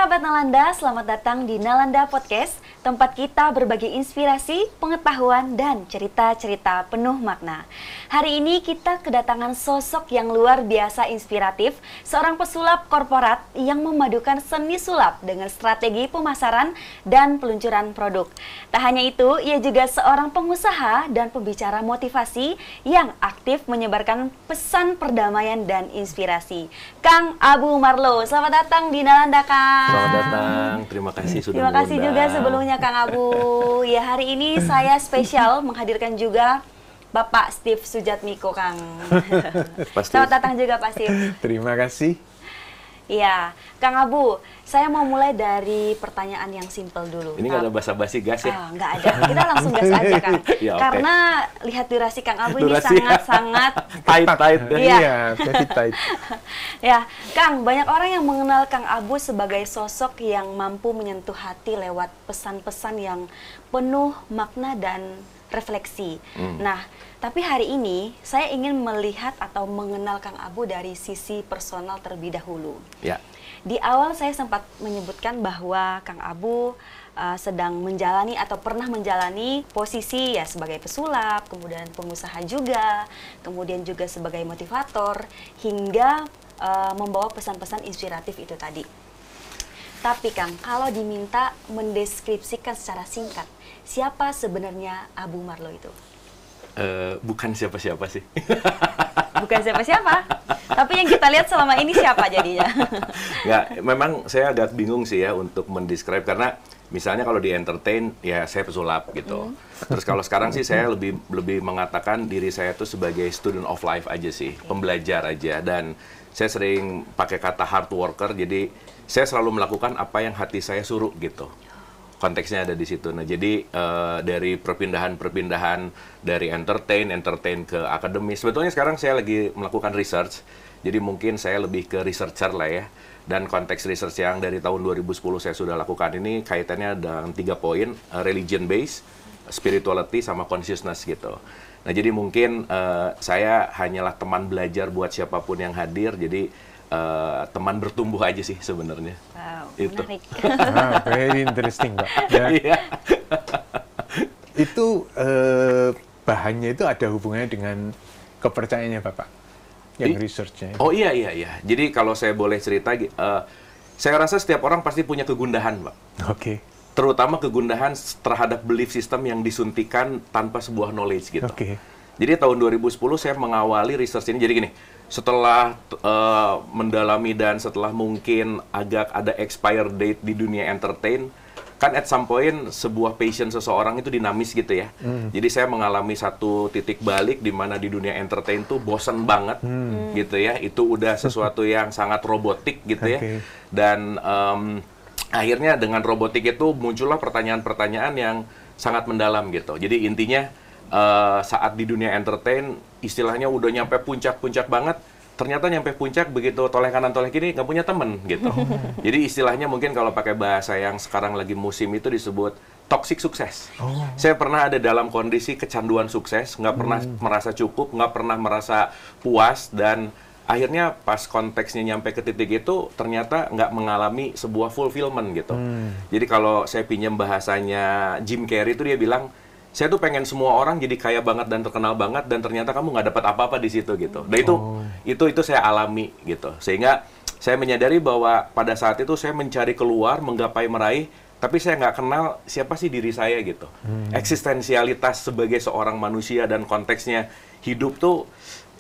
sahabat Nalanda, selamat datang di Nalanda Podcast, tempat kita berbagi inspirasi, pengetahuan, dan cerita-cerita penuh makna. Hari ini kita kedatangan sosok yang luar biasa inspiratif, seorang pesulap korporat yang memadukan seni sulap dengan strategi pemasaran dan peluncuran produk. Tak hanya itu, ia juga seorang pengusaha dan pembicara motivasi yang aktif menyebarkan pesan perdamaian dan inspirasi. Kang Abu Marlo, selamat datang di Nalanda, Kang. Selamat datang, terima kasih sudah Terima kasih mengundang. juga sebelumnya Kang Abu. Ya, hari ini saya spesial menghadirkan juga Bapak Steve Sujatmiko, Kang. Selamat datang juga Pak Steve. Terima kasih. Iya, Kang Abu, saya mau mulai dari pertanyaan yang simpel dulu. Ini nggak ada basa-basi gas ya? Nggak ada, kita langsung gas aja, Kang. Ya, oke. Karena lihat durasi Kang Abu Durasi. ini sangat-sangat Tight. Iya. Iya, jadi tight. Ya, Kang, banyak orang yang mengenal Kang Abu sebagai sosok yang mampu menyentuh hati lewat pesan-pesan yang penuh makna dan refleksi. Nah, tapi hari ini saya ingin melihat atau mengenal Kang Abu dari sisi personal terlebih dahulu. Ya. Di awal saya sempat menyebutkan bahwa Kang Abu sedang menjalani atau pernah menjalani posisi ya sebagai pesulap, kemudian pengusaha juga, kemudian juga sebagai motivator, hingga membawa pesan-pesan inspiratif itu tadi. Tapi Kang, kalau diminta mendeskripsikan secara singkat, siapa sebenarnya Abu Marlo itu? Bukan siapa-siapa sih. Bukan siapa-siapa, tapi yang kita lihat selama ini siapa jadinya? Nggak, memang saya agak bingung sih ya untuk mendescribe karena misalnya kalau di entertain ya saya pesulap gitu. Terus kalau sekarang sih saya lebih mengatakan diri saya tuh sebagai student of life aja sih, pembelajar aja, dan saya sering pakai kata hard worker, jadi saya selalu melakukan apa yang hati saya suruh gitu. Konteksnya ada di situ. Nah, jadi dari perpindahan dari entertain ke akademis. Sebetulnya sekarang saya lagi melakukan research. Jadi mungkin saya lebih ke researcher lah ya. Dan konteks research yang dari tahun 2010 saya sudah lakukan ini kaitannya dengan 3 poin, religion based, spirituality sama consciousness gitu. Nah, jadi mungkin saya hanyalah teman belajar buat siapapun yang hadir. Jadi teman bertumbuh aja sih sebenarnya. Wow, Itu. menarik. Very interesting, Pak. Ya, Iya. itu bahannya itu ada hubungannya dengan kepercayaannya Bapak, yang research-nya. Oh iya. Jadi kalau saya boleh cerita, saya rasa setiap orang pasti punya kegundahan, Pak. Oke. Terutama kegundahan terhadap belief system yang disuntikan tanpa sebuah knowledge gitu. Oke. Jadi tahun 2010 saya mengawali research ini. Jadi gini, setelah mendalami dan setelah mungkin agak ada expire date di dunia entertain, kan at some point sebuah passion seseorang itu dinamis gitu ya. Jadi saya mengalami satu titik balik di mana di dunia entertain tuh bosen banget gitu ya. Itu udah sesuatu yang sangat robotik gitu ya. Oke. Dan akhirnya dengan robotik itu muncullah pertanyaan-pertanyaan yang sangat mendalam gitu. Jadi intinya saat di dunia entertain istilahnya udah nyampe puncak-puncak banget, ternyata nyampe puncak begitu toleh kanan toleh kiri nggak punya temen gitu. Jadi istilahnya mungkin kalau pakai bahasa yang sekarang lagi musim itu disebut toxic sukses. Saya pernah ada dalam kondisi kecanduan sukses, nggak pernah merasa cukup, nggak pernah merasa puas, dan akhirnya pas konteksnya nyampe ke titik itu ternyata nggak mengalami sebuah fulfillment gitu. Jadi kalau saya pinjam bahasanya Jim Carrey itu dia bilang, saya tuh pengen semua orang jadi kaya banget dan terkenal banget, dan ternyata kamu nggak dapat apa-apa di situ gitu. Dan itu saya alami gitu. Sehingga saya menyadari bahwa pada saat itu saya mencari keluar, menggapai meraih, tapi saya nggak kenal siapa sih diri saya gitu. Eksistensialitas sebagai seorang manusia dan konteksnya hidup tuh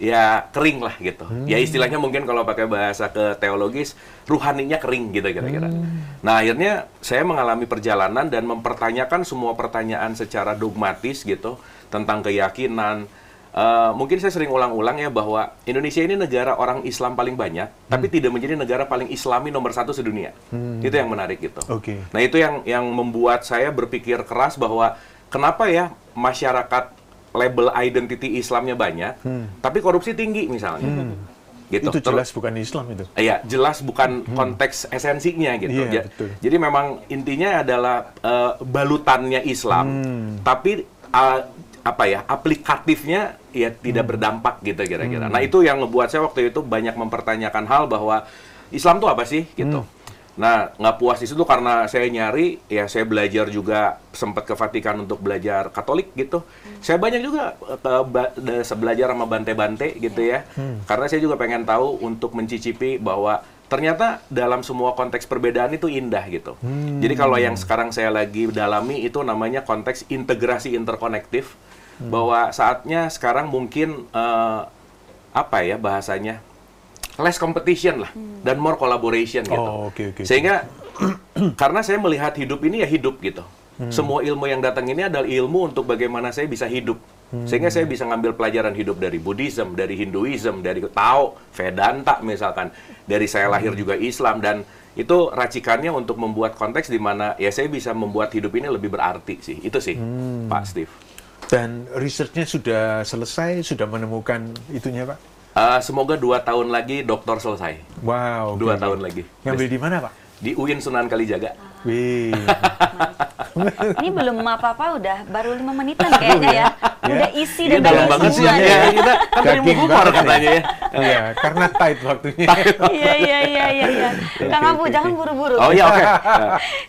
ya kering lah gitu. Ya istilahnya mungkin kalau pakai bahasa ke teologis, ruhaninya kering gitu kira-kira. Nah, akhirnya saya mengalami perjalanan dan mempertanyakan semua pertanyaan secara dogmatis gitu tentang keyakinan. Mungkin saya sering ulang-ulang ya bahwa Indonesia ini negara orang Islam paling banyak, tapi tidak menjadi negara paling Islami nomor 1 sedunia. Itu yang menarik gitu. Oke. Nah, itu yang membuat saya berpikir keras bahwa kenapa ya masyarakat label identity Islamnya banyak, tapi korupsi tinggi misalnya. Gitu. Itu jelas bukan Islam itu. Iya, jelas bukan konteks esensinya gitu. Iya, betul. Jadi memang intinya adalah balutannya Islam, tapi aplikatifnya ya tidak berdampak gitu kira-kira. Nah, itu yang ngebuat saya waktu itu banyak mempertanyakan hal bahwa Islam itu apa sih gitu. Nah, nggak puas di situ karena saya nyari, ya saya belajar juga, sempat ke Vatikan untuk belajar Katolik gitu. Saya banyak juga belajar sama Bante-Bante gitu ya. Karena saya juga pengen tahu untuk mencicipi bahwa ternyata dalam semua konteks perbedaan itu indah gitu. Jadi kalau yang sekarang saya lagi dalami itu namanya konteks integrasi interkonektif. Bahwa saatnya sekarang mungkin, apa ya bahasanya, less competition lah, dan more collaboration gitu. Oke. Sehingga karena saya melihat hidup ini ya hidup gitu. Semua ilmu yang datang ini adalah ilmu untuk bagaimana saya bisa hidup. Sehingga saya bisa ngambil pelajaran hidup dari Buddhism, dari Hinduism, dari Tao, Vedanta misalkan. Dari saya lahir juga Islam, dan itu racikannya untuk membuat konteks di mana ya saya bisa membuat hidup ini lebih berarti sih. Itu sih, Pak Steve. Dan research-nya sudah selesai, sudah menemukan itunya, Pak? Semoga 2 tahun lagi doktor selesai. Wow. 2 tahun lagi. Ngambil di mana, Pak? Di UIN Sunan Kalijaga. Wih. Ini belum apa-apa udah baru 5 menitan kayaknya ya. Udah isi dan dalam daging banget sih semua. ya. Kita kan dari Daging buku banget katanya nih. ya. Iya, karena tight waktunya. Iya. Kang Abu, jangan buru-buru. Oh iya, oke.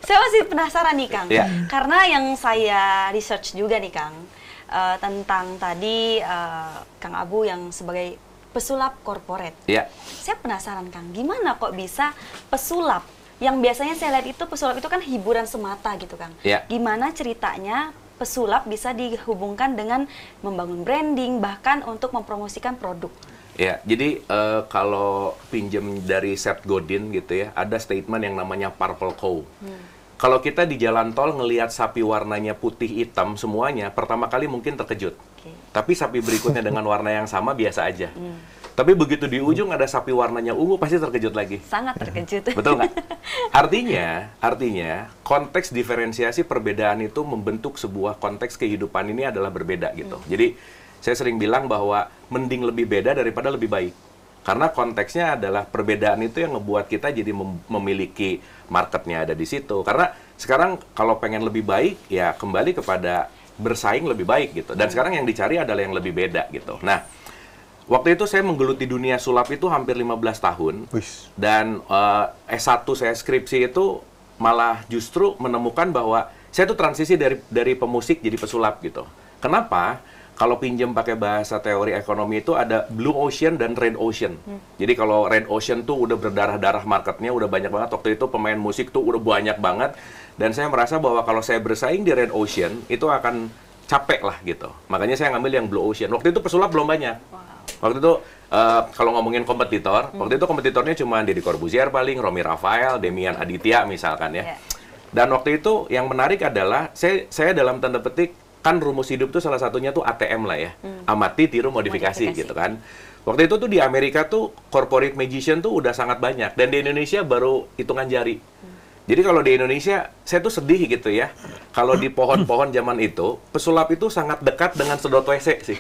Saya masih penasaran nih, Kang. Iya. Karena yang saya research juga nih, Kang, tentang tadi Kang Abu yang sebagai pesulap corporate. Iya. Saya penasaran, Kang, gimana kok bisa pesulap? Yang biasanya saya lihat itu pesulap itu kan hiburan semata gitu, Kang. Iya. Gimana ceritanya pesulap bisa dihubungkan dengan membangun branding, bahkan untuk mempromosikan produk? Ya, jadi kalau pinjem dari Seth Godin gitu ya, ada statement yang namanya Purple Cow. Kalau kita di jalan tol ngelihat sapi warnanya putih hitam semuanya, pertama kali mungkin terkejut. Tapi sapi berikutnya dengan warna yang sama biasa aja. Tapi begitu di ujung ada sapi warnanya ungu, pasti terkejut lagi. Sangat terkejut. Betul nggak? Artinya konteks diferensiasi perbedaan itu membentuk sebuah konteks kehidupan ini adalah berbeda gitu. Jadi saya sering bilang bahwa mending lebih beda daripada lebih baik. Karena konteksnya adalah perbedaan itu yang ngebuat kita jadi memiliki marketnya ada di situ. Karena sekarang kalau pengen lebih baik, ya kembali kepada bersaing lebih baik gitu. Dan sekarang yang dicari adalah yang lebih beda gitu. Nah, waktu itu saya menggeluti dunia sulap itu hampir 15 tahun. Dan S1 saya skripsi itu malah justru menemukan bahwa saya tuh transisi dari pemusik jadi pesulap gitu. Kenapa? Kalau pinjem pakai bahasa teori ekonomi itu ada blue ocean dan red ocean. Jadi kalau red ocean tuh udah berdarah-darah marketnya, udah banyak banget. Waktu itu pemain musik tuh udah banyak banget. Dan saya merasa bahwa kalau saya bersaing di red ocean, itu akan capek lah gitu. Makanya saya ngambil yang blue ocean. Waktu itu pesulap belum banyak. Waktu itu kalau ngomongin kompetitor, waktu itu kompetitornya cuma Deddy Corbuzier paling, Romy Rafael, Demian Aditya misalkan ya. Dan waktu itu yang menarik adalah saya dalam tanda petik, kan rumus hidup tuh salah satunya tuh ATM lah ya. Amati, tiru, modifikasi gitu kan. Waktu itu tuh di Amerika tuh corporate magician tuh udah sangat banyak. Dan di Indonesia baru hitungan jari. Jadi kalau di Indonesia, saya tuh sedih gitu ya. Kalau di pohon-pohon zaman itu, pesulap itu sangat dekat dengan sedot WC sih.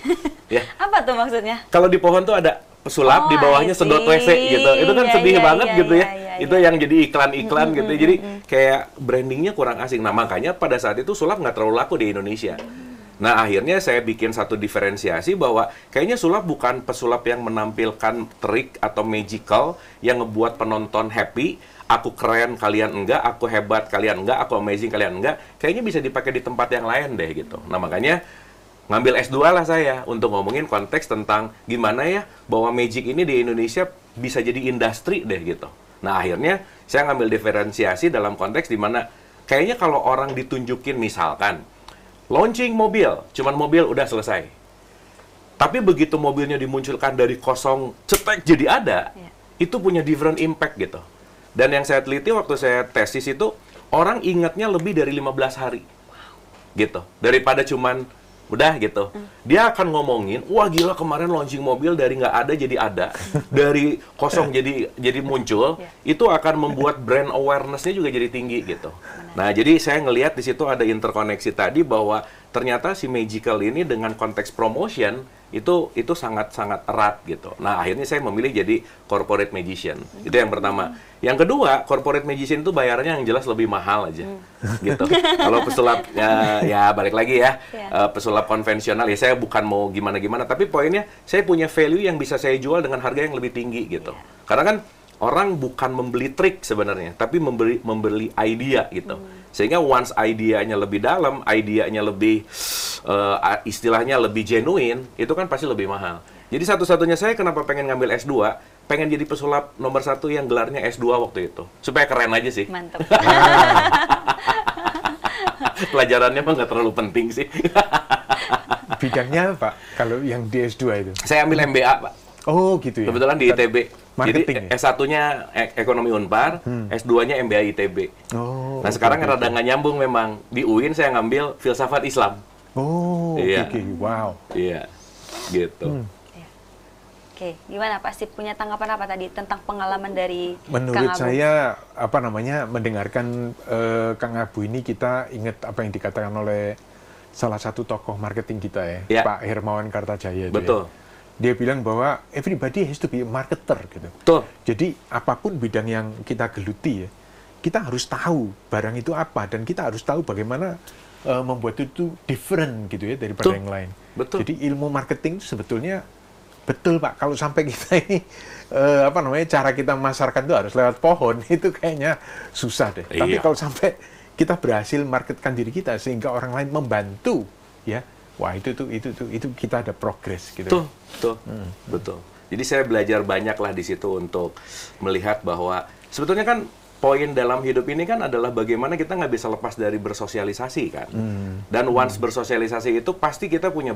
Ya. Apa tuh maksudnya? Kalau di pohon tuh ada pesulap, di bawahnya sedot WC gitu. Itu kan sedih banget gitu ya. Itu yang jadi iklan-iklan gitu. Jadi kayak brandingnya kurang asing. Nah makanya pada saat itu sulap nggak terlalu laku di Indonesia. Nah akhirnya saya bikin satu diferensiasi bahwa kayaknya sulap bukan pesulap yang menampilkan trik atau magical yang ngebuat penonton happy. Aku keren, kalian enggak. Aku hebat, kalian enggak. Aku amazing, kalian enggak. Kayaknya bisa dipakai di tempat yang lain deh gitu. Nah makanya ngambil S2 lah saya untuk ngomongin konteks tentang gimana ya bahwa magic ini di Indonesia bisa jadi industri deh gitu. Nah akhirnya saya ngambil diferensiasi dalam konteks di mana kayaknya kalau orang ditunjukin misalkan launching mobil, cuman mobil udah selesai. Tapi begitu mobilnya dimunculkan dari kosong cetek jadi ada, itu punya different impact gitu. Dan yang saya teliti waktu saya tesis itu orang ingatnya lebih dari 15 hari. Gitu. Daripada cuman udah gitu. Dia akan ngomongin, wah gila kemarin launching mobil dari nggak ada jadi ada, dari kosong jadi muncul, itu akan membuat brand awareness-nya juga jadi tinggi gitu. Nah, jadi saya ngelihat di situ ada interkoneksi tadi bahwa ternyata si magical ini dengan konteks promotion itu sangat-sangat erat gitu. Nah, akhirnya saya memilih jadi corporate magician. Itu yang pertama. Yang kedua, corporate magician itu bayarnya yang jelas lebih mahal aja. Gitu. Kalau pesulap ya balik lagi ya. Pesulap konvensional ya saya bukan mau gimana-gimana, tapi poinnya saya punya value yang bisa saya jual dengan harga yang lebih tinggi gitu. Karena kan orang bukan membeli trik sebenarnya, tapi membeli idea gitu. Sehingga once idenya lebih dalam, idenya lebih istilahnya lebih genuine, itu kan pasti lebih mahal. Jadi satu-satunya saya kenapa pengen ngambil S2, pengen jadi pesulap nomor 1 yang gelarnya S2 waktu itu. Supaya keren aja sih. Mantap. Pelajarannya mah nggak terlalu penting sih. Bidangnya Pak, kalau yang di S2 itu? Saya ambil MBA, Pak. Oh gitu ya? Kebetulan di ITB. Marketing Jadi ya? S1-nya Ekonomi Unpar, S2-nya MBA ITB. Oh, Nah sekarang oke, rada nggak nyambung memang. Di UIN saya ngambil Filsafat Islam. Oh, Iya. oke, wow. Iya, gitu. Oke, gimana Pak Sip, punya tanggapan apa tadi tentang pengalaman dari Kang Menurut Abu? saya, mendengarkan Kang Abu ini, kita ingat apa yang dikatakan oleh salah satu tokoh marketing kita ya, Ya. Pak Hermawan Kartajaya. itu Betul. Ya. Dia bilang bahwa everybody has to be a marketer gitu. Betul. Jadi apapun bidang yang kita geluti ya, kita harus tahu barang itu apa, dan kita harus tahu bagaimana membuat itu different gitu ya daripada Betul. yang lain. Betul. Jadi ilmu marketing itu sebetulnya betul Pak. Kalau sampai kita ini cara kita memasarkan itu harus lewat pohon, itu kayaknya susah deh. Tapi Iya. kalau sampai kita berhasil marketkan diri kita sehingga orang lain membantu, ya, wah itu kita ada progres gitu. Betul, betul, betul. Jadi saya belajar banyak lah di situ untuk melihat bahwa sebetulnya kan poin dalam hidup ini kan adalah bagaimana kita nggak bisa lepas dari bersosialisasi kan. Dan once bersosialisasi itu pasti kita punya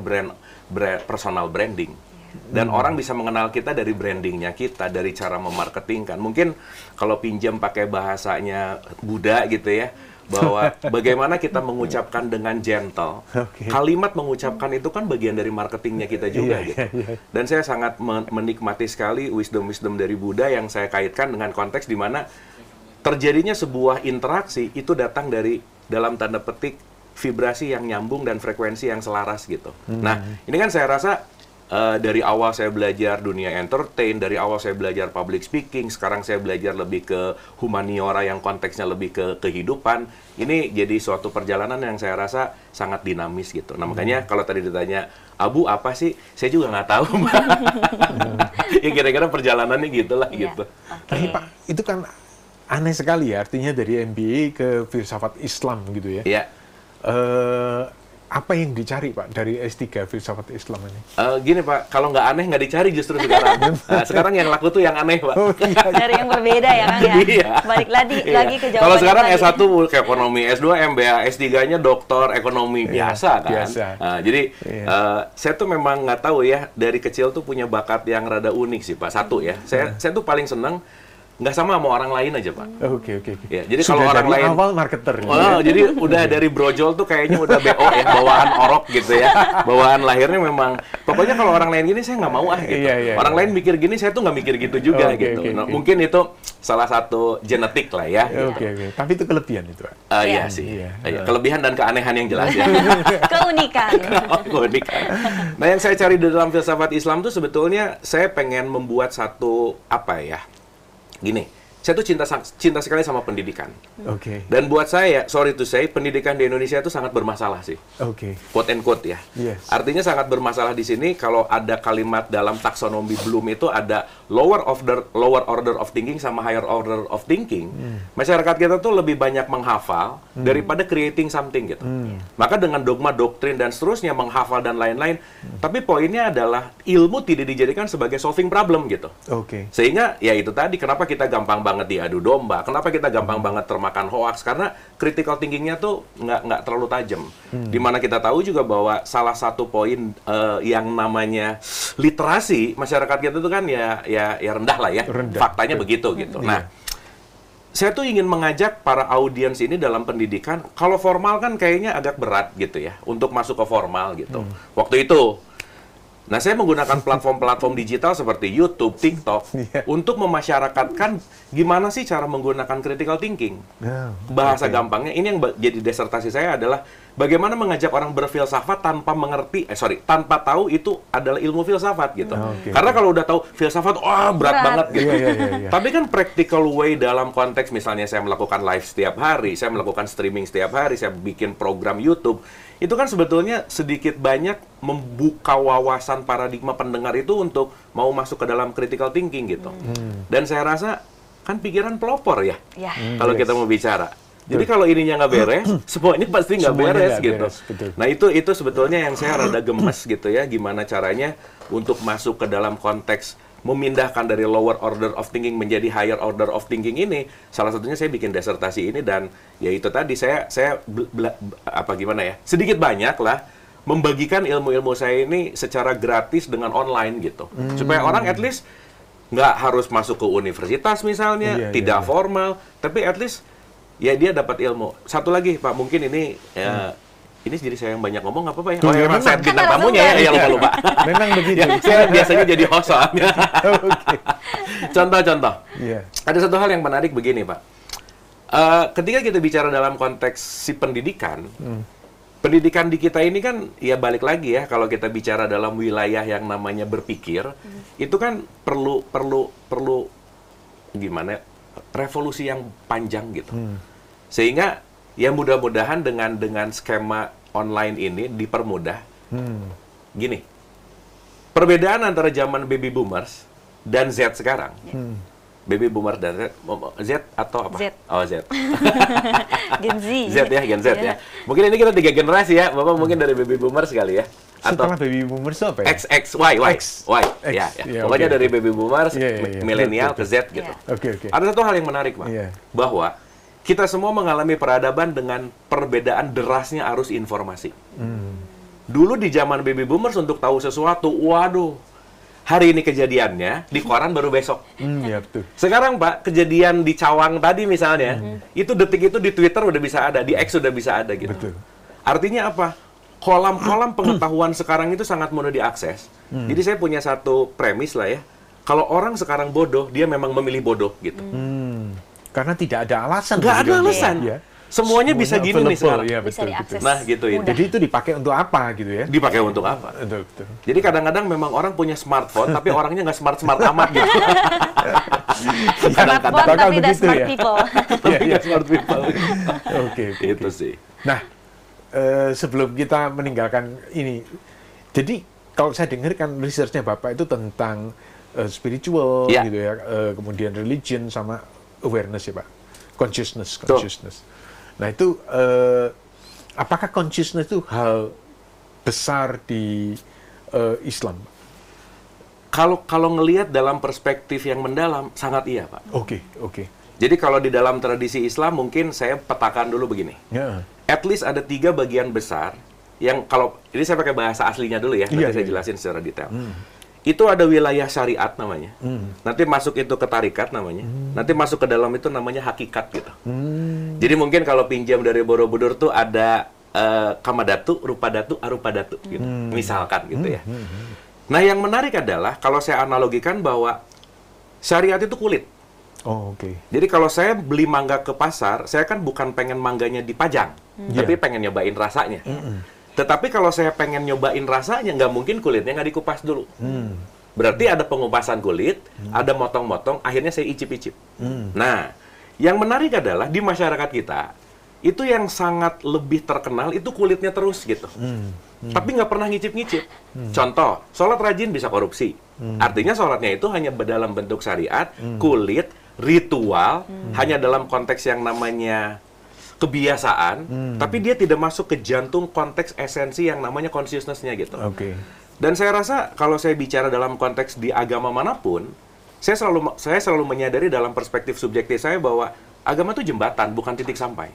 personal branding. Dan orang bisa mengenal kita dari brandingnya kita, dari cara memarketingkan. Mungkin kalau pinjam pakai bahasanya Buddha gitu ya, bahwa bagaimana kita mengucapkan dengan gentle. Oke. Kalimat mengucapkan itu kan bagian dari marketingnya kita juga Iya, gitu. iya. Dan saya sangat menikmati sekali wisdom-wisdom dari Buddha yang saya kaitkan dengan konteks di mana terjadinya sebuah interaksi itu datang dari dalam tanda petik vibrasi yang nyambung dan frekuensi yang selaras gitu. Nah, ini kan saya rasa dari awal saya belajar dunia entertain, dari awal saya belajar public speaking, sekarang saya belajar lebih ke humaniora yang konteksnya lebih ke kehidupan. Ini jadi suatu perjalanan yang saya rasa sangat dinamis gitu. Nah makanya kalau tadi ditanya, Abu apa sih? Saya juga nggak tahu, Mbak. Ya kira-kira perjalanannya gitulah Iya. gitu. Tapi Pak, itu kan aneh sekali ya, artinya dari MBA ke filsafat Islam gitu ya. Ya. Apa yang dicari Pak dari S3 filsafat Islam ini? Gini Pak, kalau nggak aneh nggak dicari justru sekarang. Nah, sekarang yang laku tuh yang aneh Pak. Oh iya, Dari yang berbeda ya Kang ya. Iya. Balik lagi Iya. lagi ke jawaban. Kalau sekarang yang tadi. S1 ke ekonomi, S2 MBA, S3-nya doktor ekonomi Iya, biasa kan. biasa. Nah, jadi Iya. saya tuh memang nggak tahu ya, dari kecil tuh punya bakat yang rada unik sih Pak. Satu ya, saya tuh paling seneng nggak sama orang lain aja Pak. Oke. Ya, jadi Sudah kalau orang dari lain awal marketer. gitu oh, ya? jadi udah dari brojol tuh kayaknya udah BO ya, bawaan orok gitu ya. Bawaan lahirnya memang, pokoknya kalau orang lain gini saya nggak mau gitu. Iya, Orang iya. lain mikir gini, saya tuh nggak mikir gitu juga Oke, gitu. oke, Nah, oke. mungkin itu salah satu genetik lah ya. Oke. Tapi itu kelebihan itu Pak. Iya Iya. sih. Iya. Iya, kelebihan dan keanehan yang jelas ya. Keunikan. Unik. Nah, yang saya cari di dalam filsafat Islam tuh sebetulnya saya pengen membuat satu apa ya? Gini, saya tuh cinta sekali sama pendidikan. Oke. Dan buat saya, sorry to say, pendidikan di Indonesia itu sangat bermasalah sih. Oke. Quote and quote ya. Yes. Artinya sangat bermasalah di sini kalau ada kalimat dalam taksonomi Bloom itu ada lower order of thinking sama higher order of thinking. Masyarakat kita tuh lebih banyak menghafal daripada creating something gitu. Maka dengan dogma, doktrin dan seterusnya menghafal dan lain-lain. Tapi poinnya adalah ilmu tidak dijadikan sebagai solving problem gitu. Oke. Sehingga ya itu tadi kenapa kita gampang banget diadu domba, kenapa kita gampang banget termakan hoax, karena critical thinkingnya tuh nggak terlalu tajam. Dimana kita tahu juga bahwa salah satu poin yang namanya literasi masyarakat kita tuh kan ya rendah lah ya, Rendah. faktanya begitu gitu. Nah, saya tuh ingin mengajak para audiens ini dalam pendidikan, kalau formal kan kayaknya agak berat gitu ya, untuk masuk ke formal gitu. Waktu itu, nah saya menggunakan platform-platform digital seperti YouTube, TikTok, Iya. untuk memasyarakatkan gimana sih cara menggunakan critical thinking. Nah, Bahasa oke. gampangnya, ini yang jadi disertasi saya adalah bagaimana mengajak orang berfilsafat tanpa tanpa tahu itu adalah ilmu filsafat gitu. Oke. Karena kalau udah tahu filsafat, wah berat banget gitu. Iya. Tapi kan practical way dalam konteks misalnya saya melakukan live setiap hari, saya melakukan streaming setiap hari, saya bikin program YouTube, itu kan sebetulnya sedikit banyak membuka wawasan paradigma pendengar itu untuk mau masuk ke dalam critical thinking gitu. Dan saya rasa kan pikiran pelopor ya. Ya. Kalau Yes. kita mau bicara. Jadi kalau ininya nggak beres, semuanya pasti nggak Semuanya beres nggak gitu. beres, betul. Nah itu sebetulnya yang saya rada gemes gitu ya, gimana caranya untuk masuk ke dalam konteks memindahkan dari lower order of thinking menjadi higher order of thinking ini. Salah satunya saya bikin disertasi ini dan ya itu tadi saya sedikit banyak lah membagikan ilmu-ilmu saya ini secara gratis dengan online gitu, supaya orang at least nggak harus masuk ke universitas misalnya, Iya, tidak iya. formal, tapi at least ya dia dapat ilmu. Satu lagi Pak, mungkin ini ya ini jadi saya yang banyak ngomong nggak apa-apa ya? Tuh, Oh ya, memang. emang saya bintang Kan tamunya ya, ya lupa. Memang begitu. Ya, saya biasanya jadi host soalnya. Oke. Contoh-contoh. Iya. Ada satu hal yang menarik begini Pak. Ketika kita bicara dalam konteks si pendidikan, pendidikan di kita ini kan ya balik lagi ya, kalau kita bicara dalam wilayah yang namanya berpikir, itu kan perlu gimana? Revolusi yang panjang gitu. Sehingga ya mudah-mudahan dengan skema online ini dipermudah. Gini. Perbedaan antara zaman baby boomers dan Z sekarang. Baby boomers dan Z atau apa? Z. Oh, Z. Gen Z. Gen Z ya. Mungkin ini kita 3 generasi ya. Bapak mungkin dari baby boomers sekali ya. Atau Setelah baby boomers itu apa ya? X, Y. Ya. Iya, Pokoknya oke, dari oke. baby boomers, Iya. milenial Betul, ke Z gitu. Iya. Oke. Ada satu hal yang menarik, Pak. Iya. Bahwa kita semua mengalami peradaban dengan perbedaan derasnya arus informasi. Dulu di zaman baby boomers untuk tahu sesuatu, waduh, hari ini kejadiannya, di koran baru besok. Iya betul. Sekarang Pak, kejadian di Cawang tadi misalnya, itu detik itu di Twitter udah bisa ada, di X udah bisa ada gitu. Betul. Artinya apa? Kolam-kolam pengetahuan sekarang itu sangat mudah diakses. Jadi saya punya satu premis lah ya. Kalau orang sekarang bodoh, dia memang memilih bodoh gitu. Karena tidak ada alasan. Nggak ada begitu. alasan. Iya. Semuanya bisa gini nih available. sekarang. Iya, Bisa betul, diakses. betul. Nah, gitu ya. Mudah. Jadi itu dipakai untuk apa gitu ya? Dipakai untuk apa? Betul. Jadi kadang-kadang memang orang punya smartphone, tapi orangnya nggak smart-smart amat gitu. Smartphone Bakal tapi tidak begitu smart ya? people. Tapi nggak smart people. Oke. Itu sih. Nah, sebelum kita meninggalkan ini, jadi kalau saya dengar kan researchnya Bapak itu tentang spiritual Ya. gitu ya, kemudian religion sama awareness ya Pak, consciousness. Nah itu apakah consciousness itu hal besar di Islam? Kalau ngelihat dalam perspektif yang mendalam, sangat iya, Pak. Oke. Jadi kalau di dalam tradisi Islam, mungkin saya petakan dulu begini. Ya. At least ada 3 bagian besar yang kalau ini saya pakai bahasa aslinya dulu ya, nanti Iya, saya iya. jelasin secara detail. Itu ada wilayah syariat namanya. Nanti masuk itu ke tarikat namanya. Nanti masuk ke dalam itu namanya hakikat gitu. Jadi mungkin kalau pinjam dari Borobudur tuh ada kamadatu, rupadatu, arupadatu gitu. Misalkan gitu ya. Nah, yang menarik adalah kalau saya analogikan bahwa syariat itu kulit. Oh, oke. Jadi kalau saya beli mangga ke pasar, saya kan bukan pengen mangganya dipajang, tapi pengen nyobain rasanya. Tetapi kalau saya pengen nyobain rasanya, nggak mungkin kulitnya nggak dikupas dulu. Berarti ada pengupasan kulit, ada motong-motong, akhirnya saya icip-icip. Nah, yang menarik adalah di masyarakat kita, itu yang sangat lebih terkenal itu kulitnya terus gitu. Tapi nggak pernah ngicip-ngicip. Contoh, sholat rajin bisa korupsi. Artinya sholatnya itu hanya dalam bentuk syariat, kulit, ritual, hanya dalam konteks yang namanya kebiasaan, tapi dia tidak masuk ke jantung konteks esensi yang namanya consciousness-nya gitu. Oke. Dan saya rasa kalau saya bicara dalam konteks di agama manapun, saya selalu menyadari dalam perspektif subjektif saya bahwa agama itu jembatan, bukan titik sampai.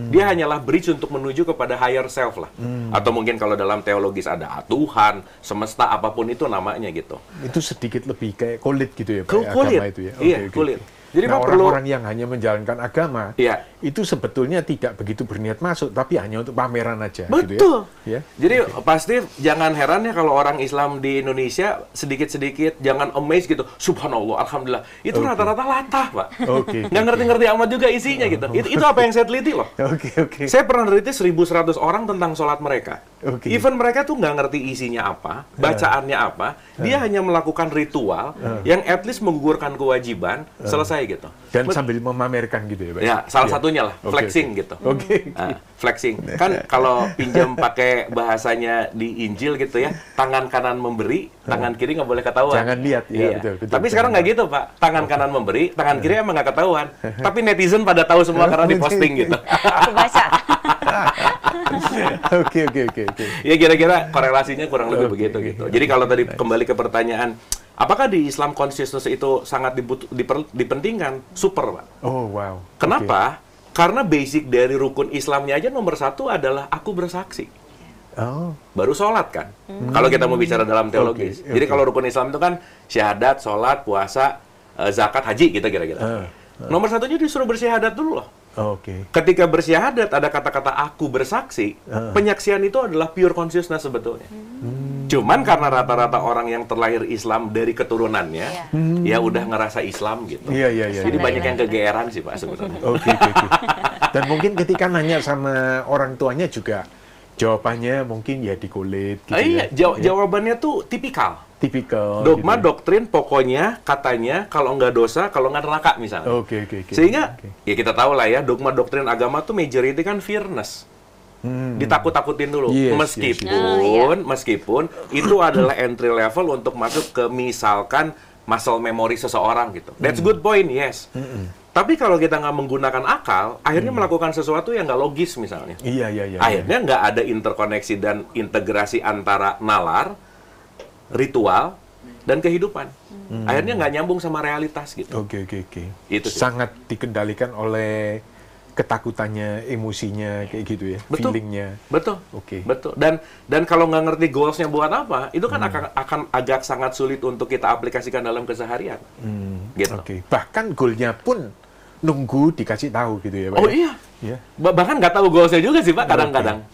Dia hanyalah bridge untuk menuju kepada higher self lah. Atau mungkin kalau dalam teologis ada Tuhan, semesta, apapun itu namanya gitu. Itu sedikit lebih kayak kulit gitu ya Pak, ya, Kulit. agama itu ya. Iya, Oke. kulit. Jadi Nah, Pak perlu orang-orang yang hanya menjalankan agama, Iya. itu sebetulnya tidak begitu berniat masuk, tapi hanya untuk pameran aja. Betul. Gitu ya? Jadi pasti jangan heran ya kalau orang Islam di Indonesia sedikit-sedikit jangan amazed gitu. Subhanallah, alhamdulillah. Itu Oke. rata-rata latah, Pak. Oke. Nggak ngerti-ngerti amat juga isinya gitu. Itu apa yang saya teliti loh. Oke. Saya pernah neliti 1.100 orang tentang sholat mereka. Oke. Even mereka tuh nggak ngerti isinya apa, bacaannya apa. Dia hanya melakukan ritual yang at least menggugurkan kewajiban, selesai gitu. Dan sambil memamerkan gitu ya Pak? Ya, salah Iya. satunya lah, Oke, flexing oke. gitu. Oke. Nah, flexing. Kan kalau pinjam pakai bahasanya di Injil gitu ya, tangan kanan memberi, tangan kiri nggak boleh ketahuan. Jangan lihat, iya, betul, betul. Tapi sekarang nggak gitu, Pak. Tangan kanan memberi, tangan kiri emang nggak ketahuan. Tapi netizen pada tahu semua karena diposting gitu. Kebaca. Oke. Ya kira-kira korelasinya kurang lebih begitu gitu. Jadi kalau tadi kembali ke pertanyaan, apakah di Islam consciousness itu sangat dipentingkan? Super, Pak. Oh, wow. Kenapa? Karena basic dari rukun Islamnya aja nomor 1 adalah aku bersaksi. Oh, Baru sholat kan? Kalau kita mau bicara dalam teologis. Oke. Jadi kalau rukun Islam itu kan syahadat, sholat, puasa, zakat, haji kita kira-kira. Nomor 1-nya disuruh bersyahadat dulu loh. oke. Ketika bersyahadat ada kata-kata aku bersaksi, penyaksian itu adalah pure consciousness sebetulnya. Cuman karena rata-rata orang yang terlahir Islam dari keturunannya, ya udah ngerasa Islam gitu. Iya. Jadi banyak yang kegeeran sih Pak sebenarnya. Oke. Dan mungkin ketika nanya sama orang tuanya juga, jawabannya mungkin ya dikulit gitu Iya, ya. jawabannya tuh tipikal. Tipikal. Dogma, gitu. doktrin, pokoknya, katanya, kalau nggak dosa, kalau nggak neraka misalnya. Oke. Sehingga, Oke. ya kita tahu lah ya, dogma, doktrin agama tuh majority kan fearness. Ditakut-takutin dulu. Yes, Meskipun itu adalah entry level untuk masuk ke misalkan muscle memory seseorang gitu. That's good point, yes. Tapi kalau kita nggak menggunakan akal, akhirnya melakukan sesuatu yang nggak logis misalnya. Iya. Akhirnya nggak ada interkoneksi dan integrasi antara nalar, ritual, dan kehidupan. Akhirnya nggak nyambung sama realitas gitu. Oke. Itu sih. Sangat dikendalikan oleh ketakutannya, emosinya, kayak gitu ya, Betul. feelingnya. Betul. Oke. Betul. Dan kalau nggak ngerti goals-nya buat apa, itu kan akan agak sangat sulit untuk kita aplikasikan dalam keseharian. Gitu. Oke. Bahkan goalnya pun nunggu dikasih tahu gitu ya, Pak. Oh ya? iya. Iya. Bahkan nggak tahu goals-nya juga sih Pak kadang-kadang.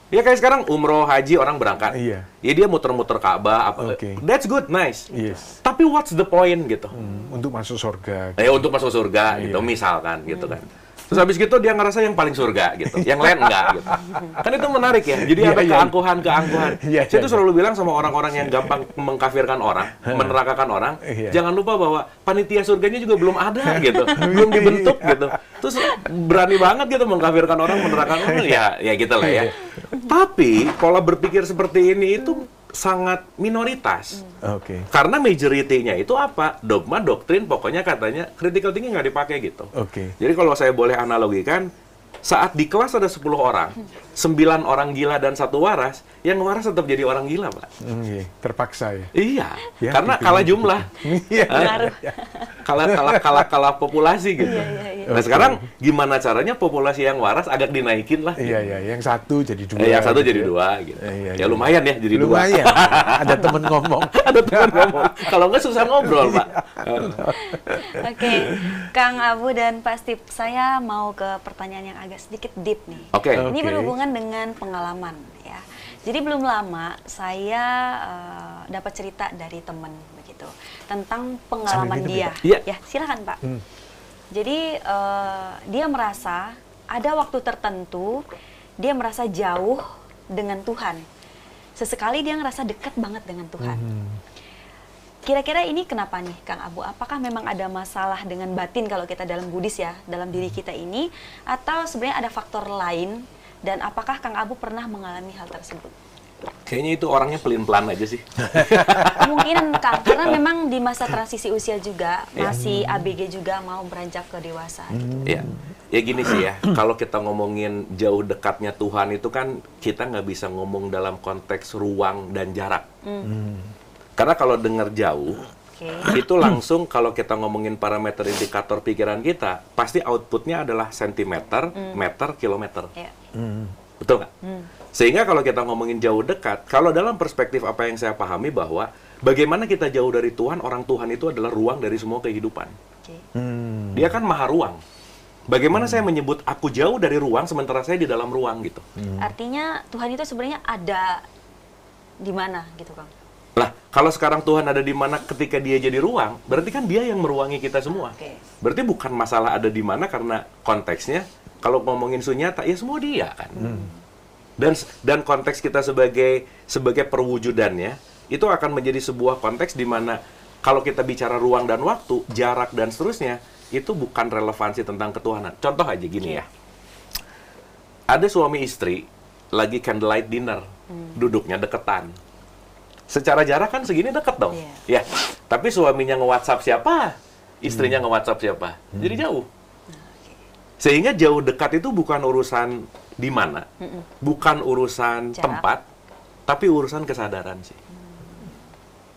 Ya kayak sekarang umroh, haji orang berangkat. Iya. Ya dia muter-muter Ka'bah apa. Oke. That's good, nice. Yes. Tapi what's the point gitu? Untuk masuk surga. Untuk masuk surga gitu, Iya. misalkan gitu kan. Terus habis gitu dia ngerasa yang paling surga gitu, yang lain enggak gitu. Kan itu menarik ya. Jadi ada keangkuhan. Iya, Saya tuh iya. selalu bilang sama orang-orang yang gampang mengkafirkan orang, menerakakan orang, Iya. jangan lupa bahwa panitia surganya juga belum ada gitu, belum dibentuk gitu. Terus berani banget gitu mengkafirkan orang, menerakakan orang, ya gitu lah ya. Tapi pola berpikir seperti ini itu sangat minoritas. Oke. Karena majority-nya itu apa? Dogma, doktrin, pokoknya katanya critical thinking nggak dipakai gitu. Oke. Jadi kalau saya boleh analogikan, saat di kelas ada 10 orang, 9 orang gila dan 1 waras, yang waras tetap jadi orang gila, Pak. Iya, terpaksa ya. Iya, Ya, karena gitu. kalah jumlah. Iya. Pengaruh. Kalah populasi gitu. Iya. Nah, sekarang gimana caranya populasi yang waras agak dinaikin lah. Iya, yang satu jadi dua. Yang satu gitu jadi ya. 2 gitu. Iya. Ya lumayan ya jadi 2. Lumayan. Ada temen ngomong. Ada teman ngomong. Kalau nggak susah ngobrol, Pak. Oke, Kang Abu dan Pak Steve, saya mau ke pertanyaan yang agak sedikit deep nih. Oke. Ini Oke. berhubungan dengan pengalaman ya. Jadi belum lama saya dapat cerita dari teman begitu tentang pengalaman Sambil minum dia. ya, Pak? Ya, silakan Pak. Jadi dia merasa ada waktu tertentu dia merasa jauh dengan Tuhan. Sesekali dia ngerasa dekat banget dengan Tuhan. Kira-kira ini kenapa nih, Kang Abu? Apakah memang ada masalah dengan batin kalau kita dalam Buddhis ya, dalam diri kita ini, atau sebenarnya ada faktor lain? Dan apakah Kang Abu pernah mengalami hal tersebut? Kayaknya itu orangnya pelin-pelan aja sih. Kemungkinan Kang, karena memang di masa transisi usia juga, masih ABG juga mau beranjak ke dewasa. Ya, ya gini sih ya. Kalau kita ngomongin jauh dekatnya Tuhan itu kan kita nggak bisa ngomong dalam konteks ruang dan jarak. Karena kalau dengar jauh, itu langsung kalau kita ngomongin parameter indikator pikiran kita, pasti outputnya adalah sentimeter, meter, kilometer. Ya. Betul nggak? Sehingga kalau kita ngomongin jauh dekat, kalau dalam perspektif apa yang saya pahami bahwa bagaimana kita jauh dari Tuhan, orang Tuhan itu adalah ruang dari semua kehidupan. Oke. Dia kan maha ruang. Bagaimana saya menyebut aku jauh dari ruang sementara saya di dalam ruang gitu? Artinya Tuhan itu sebenarnya ada di mana gitu, Kang? Lah, kalau sekarang Tuhan ada di mana ketika dia jadi ruang, berarti kan dia yang meruangi kita semua. Oke. Berarti bukan masalah ada di mana karena konteksnya, kalau ngomongin sunyata, ya semua dia kan. Dan konteks kita sebagai perwujudannya, itu akan menjadi sebuah konteks di mana kalau kita bicara ruang dan waktu, jarak dan seterusnya, itu bukan relevansi tentang ketuhanan. Contoh aja gini ya. ada suami istri lagi candlelight dinner, duduknya deketan. Secara jarak kan segini deket dong. Ya, tapi suaminya nge-WhatsApp siapa, istrinya nge-WhatsApp siapa. Jadi jauh. Sehingga jauh dekat itu bukan urusan di mana, bukan urusan Jarak. tempat, tapi urusan kesadaran sih.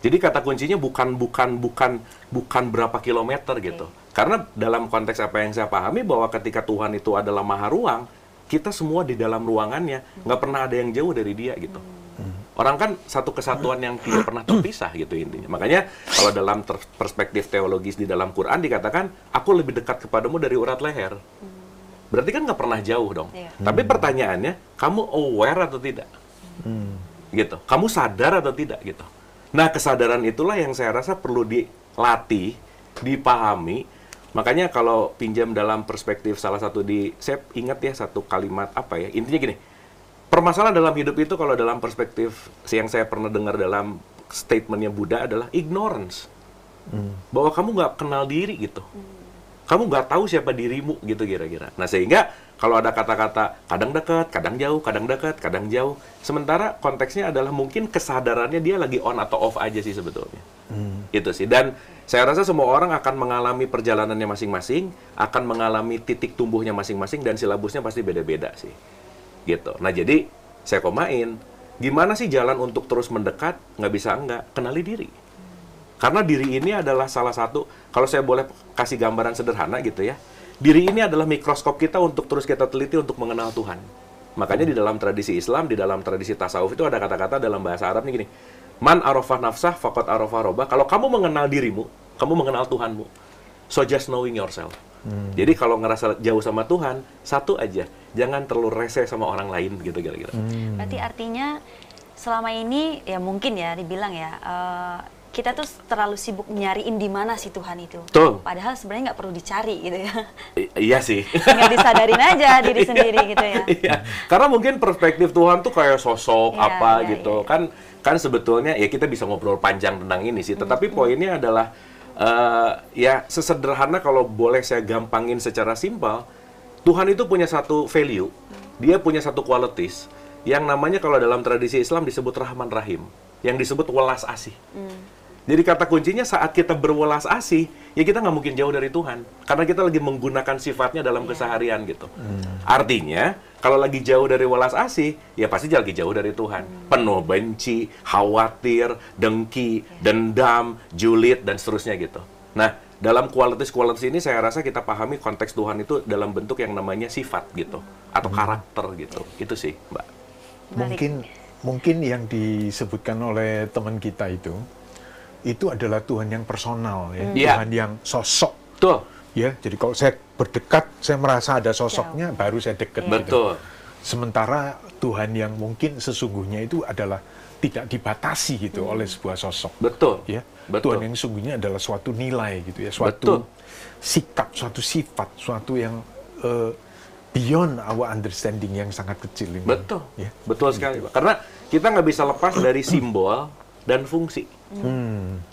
Jadi kata kuncinya bukan berapa kilometer gitu. Karena dalam konteks apa yang saya pahami bahwa ketika Tuhan itu adalah maha ruang, kita semua di dalam ruangannya, nggak pernah ada yang jauh dari dia gitu. Orang kan satu kesatuan yang tidak pernah terpisah gitu intinya. Makanya kalau dalam perspektif teologis di dalam Quran dikatakan, aku lebih dekat kepadamu dari urat leher. Berarti kan nggak pernah jauh dong. Tapi pertanyaannya, kamu aware atau tidak? Gitu. Kamu sadar atau tidak gitu. Nah, kesadaran itulah yang saya rasa perlu dilatih, dipahami. Makanya kalau pinjam dalam perspektif salah satu saya ingat ya satu kalimat apa ya, intinya gini, permasalahan dalam hidup itu kalau dalam perspektif yang saya pernah dengar dalam statementnya Buddha adalah ignorance. Bahwa kamu nggak kenal diri gitu. Kamu nggak tahu siapa dirimu gitu kira-kira. Nah, sehingga kalau ada kata-kata kadang dekat, kadang jauh, kadang dekat, kadang jauh. Sementara konteksnya adalah mungkin kesadarannya dia lagi on atau off aja sih sebetulnya. Itu sih. Dan saya rasa semua orang akan mengalami perjalanannya masing-masing, akan mengalami titik tumbuhnya masing-masing, dan silabusnya pasti beda-beda sih. Gitu. Nah, jadi saya komain, gimana sih jalan untuk terus mendekat? Nggak bisa enggak, kenali diri. Karena diri ini adalah salah satu, kalau saya boleh kasih gambaran sederhana gitu ya, diri ini adalah mikroskop kita untuk terus kita teliti untuk mengenal Tuhan. Makanya di dalam tradisi Islam, di dalam tradisi tasawuf itu ada kata-kata dalam bahasa Arab nih gini, man arafah nafsah faqad arafah robbah. Kalau kamu mengenal dirimu, kamu mengenal Tuhanmu. So just knowing yourself. Jadi kalau ngerasa jauh sama Tuhan, satu aja, jangan terlalu rese sama orang lain gitu kira-kira. Berarti artinya selama ini ya mungkin ya dibilang ya, kita tuh terlalu sibuk nyariin di mana sih Tuhan itu. Betul. Padahal sebenarnya nggak perlu dicari gitu ya. Iya sih. Nggak disadarin aja diri sendiri gitu ya. Iya. Karena mungkin perspektif Tuhan tuh kayak sosok Iya, apa iya, gitu. iya. Kan sebetulnya ya kita bisa ngobrol panjang tentang ini sih. Tetapi poinnya adalah ya sesederhana kalau boleh saya gampangin secara simpel, Tuhan itu punya satu value. Dia punya satu qualities yang namanya kalau dalam tradisi Islam disebut Rahman Rahim, yang disebut welas asih. Jadi kata kuncinya saat kita berwelas asih, ya kita nggak mungkin jauh dari Tuhan. Karena kita lagi menggunakan sifatnya dalam keseharian gitu. Artinya, kalau lagi jauh dari welas asih, ya pasti lagi jauh dari Tuhan. Penuh benci, khawatir, dengki, dendam, julid, dan seterusnya gitu. Nah, dalam kualitas ini saya rasa kita pahami konteks Tuhan itu dalam bentuk yang namanya sifat gitu. Atau karakter gitu. Itu sih, Mbak. Mungkin yang disebutkan oleh teman kita itu adalah Tuhan yang personal ya, Tuhan yang sosok. Betul. Ya, jadi kalau saya berdekat, saya merasa ada sosoknya, baru saya dekat. Betul. Sementara Tuhan yang mungkin sesungguhnya itu adalah tidak dibatasi gitu oleh sebuah sosok. Betul. Ya, Betul. Tuhan yang sesungguhnya adalah suatu nilai gitu ya, suatu sikap, suatu sifat, suatu yang beyond our understanding yang sangat kecil ini. Betul. Ya. Betul sekali, Pak. Karena kita nggak bisa lepas dari simbol dan fungsi.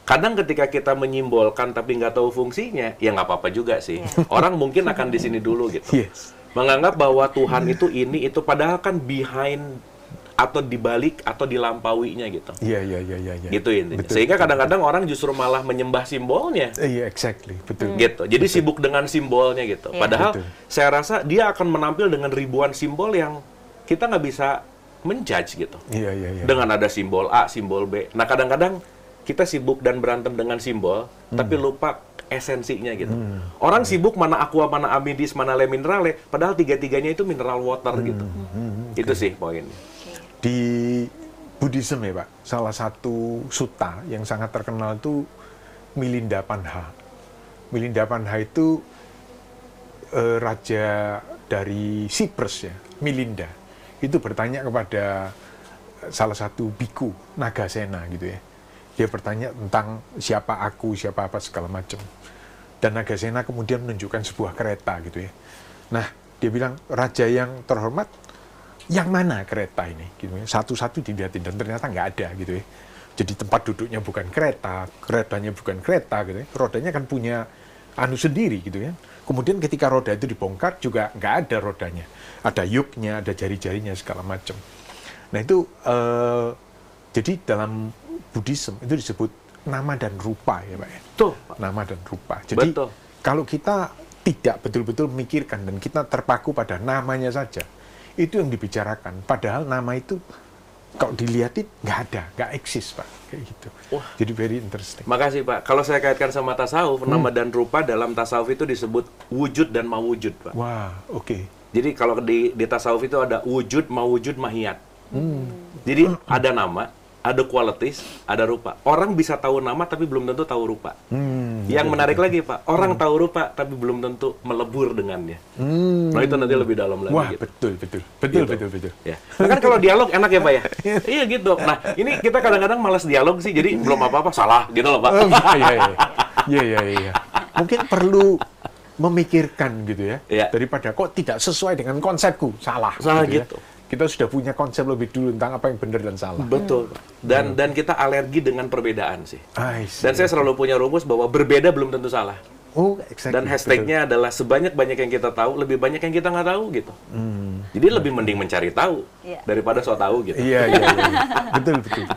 Kadang ketika kita menyimbolkan tapi nggak tahu fungsinya, ya nggak apa-apa juga sih. Orang mungkin akan di sini dulu gitu. Yes. Menganggap bahwa Tuhan itu ini, itu padahal kan behind atau dibalik atau dilampauinya gitu. Iya. Gitu intinya. Betul, Sehingga betul, kadang-kadang orang justru malah menyembah simbolnya. Iya, exactly. Betul. Gitu. Jadi sibuk dengan simbolnya gitu. Padahal Betul. saya rasa dia akan menampil dengan ribuan simbol yang kita nggak bisa menjudge gitu. Iya. Dengan ada simbol A, simbol B. Nah, kadang-kadang kita sibuk dan berantem dengan simbol, tapi lupa esensinya gitu. Orang sibuk mana aqua, mana amidis, mana le minerale, padahal tiga-tiganya itu mineral water gitu. Itu sih poinnya. Di Buddhism ya Pak, salah satu sutta yang sangat terkenal itu Milinda Panha. Milinda Panha itu raja dari Cyprus ya, Milinda. Itu bertanya kepada salah satu biku, Nagasena gitu ya. Dia bertanya tentang siapa aku, siapa apa segala macam. Dan Nagasena kemudian menunjukkan sebuah kereta gitu ya. Nah, dia bilang, raja yang terhormat, yang mana kereta ini? Gitu ya. Satu-satu dilihatin dan ternyata nggak ada gitu ya. Jadi tempat duduknya bukan kereta, keretanya bukan kereta gitu ya. Rodanya kan punya anu sendiri gitu kan. Kemudian ketika roda itu dibongkar juga nggak ada rodanya, ada yuknya, ada jari-jarinya segala macam. Nah itu jadi dalam Buddhism itu disebut nama dan rupa ya Pak ya. Tuh. Nama dan rupa. Jadi Betul. kalau kita tidak betul-betul memikirkan dan kita terpaku pada namanya saja, itu yang dibicarakan. Padahal nama itu kalau dilihatin nggak ada, nggak eksis Pak, kayak gitu. Wah. Jadi very interesting. Makasih Pak. Kalau saya kaitkan sama tasawuf, nama dan rupa dalam tasawuf itu disebut wujud dan mawujud Pak. Wah, oke. Jadi kalau di tasawuf itu ada wujud, mawujud, mahiyat. Jadi ada nama, ada qualities, ada rupa. Orang bisa tahu nama tapi belum tentu tahu rupa. Yang menarik lagi Pak, orang tahu rupa tapi belum tentu melebur dengannya. Nah itu nanti lebih dalam lagi. Wah, gitu. betul. Gitu. Ya. Nah, kan kalau dialog enak ya Pak ya? Iya gitu. Nah ini kita kadang-kadang malas dialog sih, jadi belum apa-apa salah gitu loh Pak. Oh, iya. Mungkin perlu memikirkan gitu ya, Iya. daripada kok tidak sesuai dengan konsepku, salah Gitu. ya. Kita sudah punya konsep lebih dulu tentang apa yang benar dan salah. Betul. Dan kita alergi dengan perbedaan sih. I see. Dan saya selalu punya rumus bahwa berbeda belum tentu salah. Oh, exactly. Dan hashtagnya adalah sebanyak-banyak yang kita tahu, lebih banyak yang kita nggak tahu gitu. Jadi lebih mending mencari tahu Iya. daripada so tahu gitu. Iya. Betul.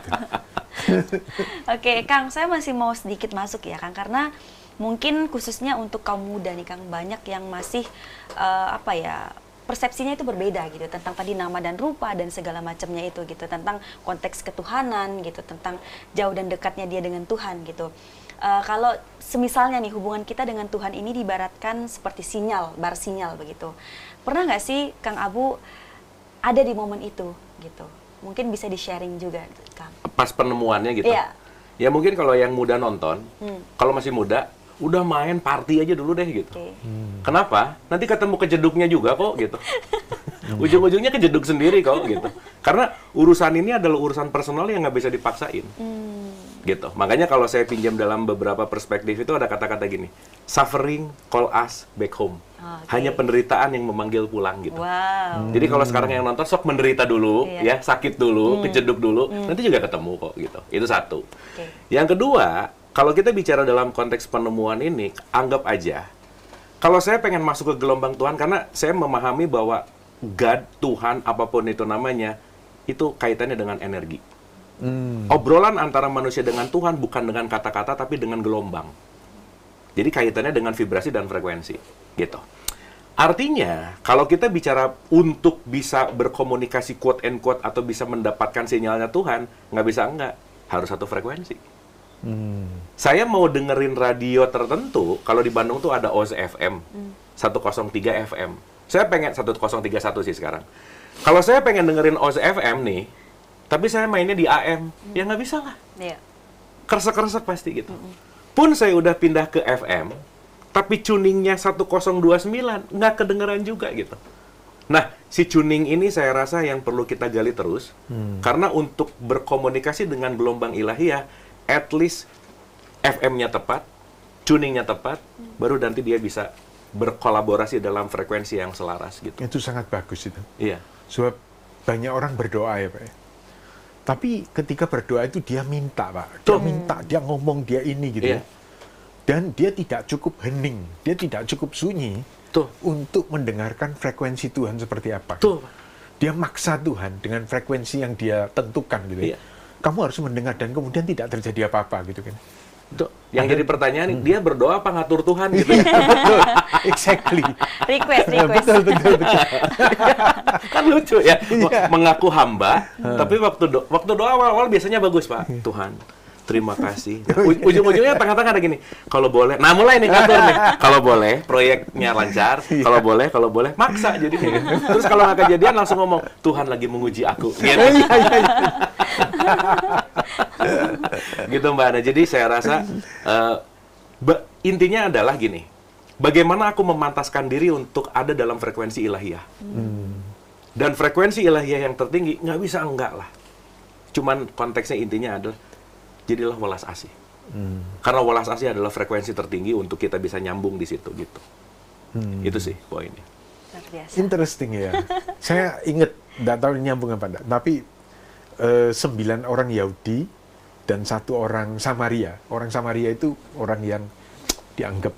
Oke, Kang, saya masih mau sedikit masuk ya, Kang, karena mungkin khususnya untuk kaum muda nih, Kang, banyak yang masih persepsinya itu berbeda gitu tentang tadi nama dan rupa dan segala macamnya itu gitu, tentang konteks ketuhanan gitu, tentang jauh dan dekatnya dia dengan Tuhan gitu. Kalau semisalnya nih hubungan kita dengan Tuhan ini diibaratkan seperti bar sinyal begitu. Pernah nggak sih Kang Abu ada di momen itu gitu? Mungkin bisa di-sharing juga, Kang. Pas penemuannya gitu. Iya. Ya mungkin kalau yang muda nonton, kalau masih muda, udah main party aja dulu deh gitu. Oke. Kenapa? Nanti ketemu kejeduknya juga kok gitu. Ujung-ujungnya kejeduk sendiri kok gitu. Karena urusan ini adalah urusan personal yang nggak bisa dipaksain. Gitu. Makanya kalau saya pinjam dalam beberapa perspektif itu ada kata-kata gini, suffering call us back home. Oke. Hanya penderitaan yang memanggil pulang gitu. Wow. Jadi kalau sekarang yang nonton sok menderita dulu, Iya. ya sakit dulu, kejeduk dulu, nanti juga ketemu kok gitu. Itu satu. Oke. Yang kedua, kalau kita bicara dalam konteks penemuan ini, anggap aja, kalau saya pengen masuk ke gelombang Tuhan, karena saya memahami bahwa God, Tuhan, apapun itu namanya, itu kaitannya dengan energi. Obrolan antara manusia dengan Tuhan bukan dengan kata-kata, tapi dengan gelombang. Jadi kaitannya dengan vibrasi dan frekuensi, gitu. Artinya, kalau kita bicara untuk bisa berkomunikasi quote and quote atau bisa mendapatkan sinyalnya Tuhan, nggak bisa enggak, harus satu frekuensi. Saya mau dengerin radio tertentu, kalau di Bandung tuh ada Oz FM, 103 FM. Saya pengen 1031 sih sekarang. Kalau saya pengen dengerin Oz FM nih, tapi saya mainnya di AM, ya nggak bisa lah. Iya. Keresek-keresek pasti gitu. Pun saya udah pindah ke FM, tapi tuningnya 1029, nggak kedengeran juga gitu. Nah, si tuning ini saya rasa yang perlu kita gali terus, karena untuk berkomunikasi dengan gelombang ilahiyah, at least FM-nya tepat, tuningnya tepat, baru nanti dia bisa berkolaborasi dalam frekuensi yang selaras gitu. Itu sangat bagus itu. Iya. Sebab banyak orang berdoa ya Pak ya. Tapi ketika berdoa itu dia minta Pak. Dia minta, dia ngomong, dia ini gitu Iya. ya. Dan dia tidak cukup hening, dia tidak cukup sunyi Tuh. untuk mendengarkan frekuensi Tuhan seperti apa. Tuh. Dia maksa Tuhan dengan frekuensi yang dia tentukan gitu ya. Iya. Kamu harus mendengar dan kemudian tidak terjadi apa-apa gitu kan. Tuh. Yang jadi pertanyaan, dia berdoa apa ngatur Tuhan gitu ya? Betul, exactly. Request. Betul. Kan lucu ya, Iya. mengaku hamba, tapi waktu doa awal-awal biasanya bagus Pak. Tuhan, terima kasih. Ujung-ujungnya tengah-tengah ada gini, kalau boleh, nah mulai nih ngatur nih, kalau boleh proyeknya lancar, kalau boleh, maksa jadi. Terus kalau nggak kejadian langsung ngomong, Tuhan lagi menguji aku. Gitu. Gitu Mbak Ana. Jadi saya rasa intinya adalah gini, bagaimana aku memantaskan diri untuk ada dalam frekuensi ilahiyah. Dan frekuensi ilahiyah yang tertinggi nggak bisa enggak lah. Cuman konteksnya intinya adalah jadilah welas asih. Karena welas asih adalah frekuensi tertinggi untuk kita bisa nyambung di situ gitu. Itu sih poinnya. Luar biasa. Interesting ya. Saya ingat, nggak tahu nyambung apa enggak, tapi 9 orang Yahudi dan 1 orang Samaria. Orang Samaria itu orang yang dianggap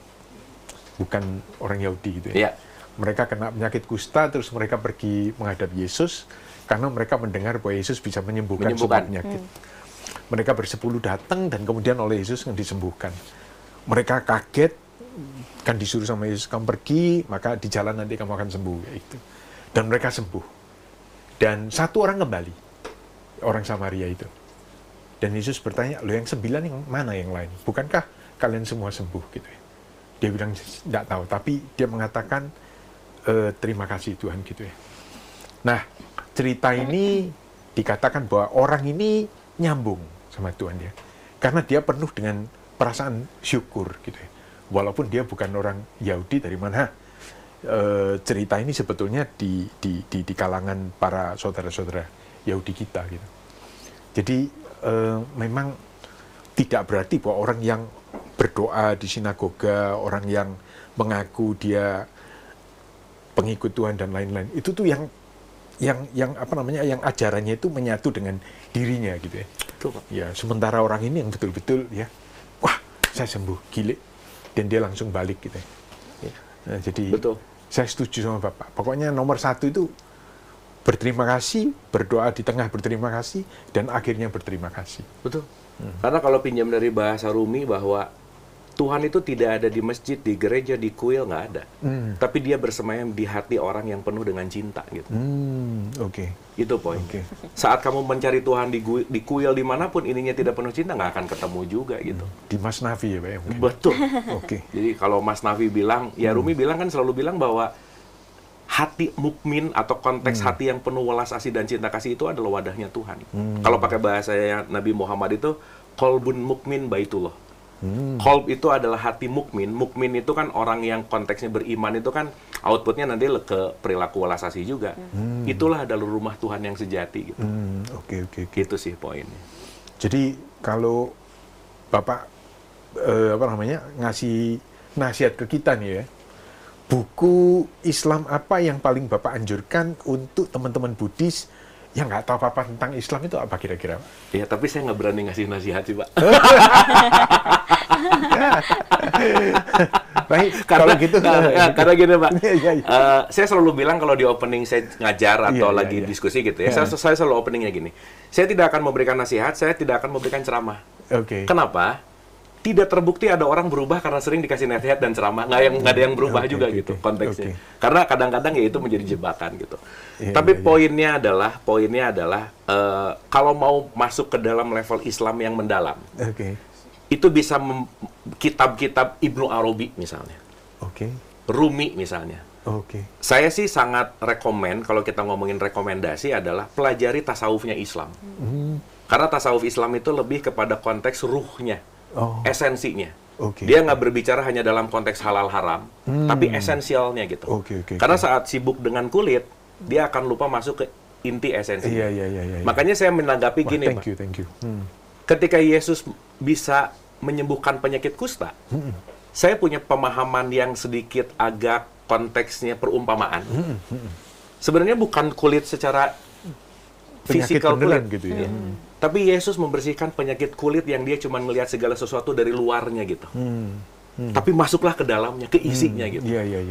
bukan orang Yahudi gitu ya. Iya. Mereka kena penyakit kusta, terus mereka pergi menghadap Yesus karena mereka mendengar bahwa Yesus bisa menyembuhkan semua penyakit. Mereka bersepuluh datang dan kemudian oleh Yesus disembuhkan. Mereka kaget, kan disuruh sama Yesus, kamu pergi, maka di jalan nanti kamu akan sembuh. Gitu. Dan mereka sembuh. Dan satu orang kembali, orang Samaria itu. Dan Yesus bertanya, loh yang 9 yang mana yang lain? Bukankah kalian semua sembuh? Gitu ya. Dia bilang, tidak tahu. Tapi dia mengatakan, terima kasih Tuhan gitu ya. Nah, cerita ini dikatakan bahwa orang ini nyambung sama Tuhan ya. Karena dia penuh dengan perasaan syukur gitu ya. Walaupun dia bukan orang Yahudi, dari mana cerita ini sebetulnya di kalangan para saudara-saudara Yahudi kita gitu. Jadi memang tidak berarti bahwa orang yang berdoa di sinagoga, orang yang mengaku dia pengikut Tuhan dan lain-lain, itu tuh yang apa namanya, yang ajarannya itu menyatu dengan dirinya gitu ya. Betul, Pak. Ya, sementara orang ini yang betul-betul ya, wah saya sembuh, gile, dan dia langsung balik gitu ya. Ya. Nah, jadi Betul. saya setuju sama Bapak. Pokoknya nomor 1 itu berterima kasih, berdoa di tengah berterima kasih, dan akhirnya berterima kasih. Betul. Karena kalau pinjam dari bahasa Rumi bahwa Tuhan itu tidak ada di masjid, di gereja, di kuil, nggak ada. Tapi dia bersemayam di hati orang yang penuh dengan cinta gitu. Oke. Itu poin. Oke. Saat kamu mencari Tuhan di kuil dimanapun ininya tidak penuh cinta, nggak akan ketemu juga gitu. Di Mas Nafi ya Pak ya? Mungkin. Betul. Oke. Jadi kalau Mas Nafi bilang, ya Rumi bilang kan selalu bilang bahwa hati mukmin atau konteks hati yang penuh welas asih dan cinta kasih itu adalah wadahnya Tuhan. Kalau pakai bahasanya Nabi Muhammad itu, kolbun mukmin baitullah. Kolb itu adalah hati mukmin. Mukmin itu kan orang yang konteksnya beriman, itu kan outputnya nanti ke perilaku welas asih juga. Itulah adalah rumah Tuhan yang sejati gitu. Oke. Gitu sih poinnya. Jadi kalau Bapak apa namanya, ngasih nasihat ke kita nih ya, buku Islam apa yang paling Bapak anjurkan untuk teman-teman Buddhis yang nggak tahu apa-apa tentang Islam itu apa kira-kira? Ya, tapi saya nggak berani ngasih nasihat sih, Pak. Baik, kalau gitu. Karena gini, Pak. Iya. Saya selalu bilang kalau di opening saya ngajar atau Iya, lagi iya. diskusi gitu ya, saya selalu openingnya gini. Saya tidak akan memberikan nasihat, saya tidak akan memberikan ceramah. Oke. Kenapa? Tidak terbukti ada orang berubah karena sering dikasih nasihat dan ceramah. Nggak ada yang berubah Oke, juga oke, gitu oke. konteksnya. Oke. Karena kadang-kadang ya itu menjadi jebakan gitu. Iya, Tapi iya, iya. poinnya adalah kalau mau masuk ke dalam level Islam yang mendalam, Oke. itu bisa kitab-kitab Ibnu Arabi misalnya, Oke. Rumi misalnya. Oke. Saya sih sangat rekomen, kalau kita ngomongin rekomendasi adalah pelajari tasawufnya Islam. Karena tasawuf Islam itu lebih kepada konteks ruhnya, Oh. esensinya. Oke. Dia nggak berbicara hanya dalam konteks halal haram, tapi esensialnya gitu. Oke. Karena saat sibuk dengan kulit, dia akan lupa masuk ke inti esensi. Iya. Makanya saya menanggapi Wah, gini, thank Pak. you. Ketika Yesus bisa menyembuhkan penyakit kusta, saya punya pemahaman yang sedikit agak konteksnya perumpamaan. Sebenarnya bukan kulit secara Penyakit fisikal beneran kulit, gitu ya. tapi Yesus membersihkan penyakit kulit yang dia cuma melihat segala sesuatu dari luarnya gitu. Tapi masuklah ke dalamnya, ke isinya gitu. Iya.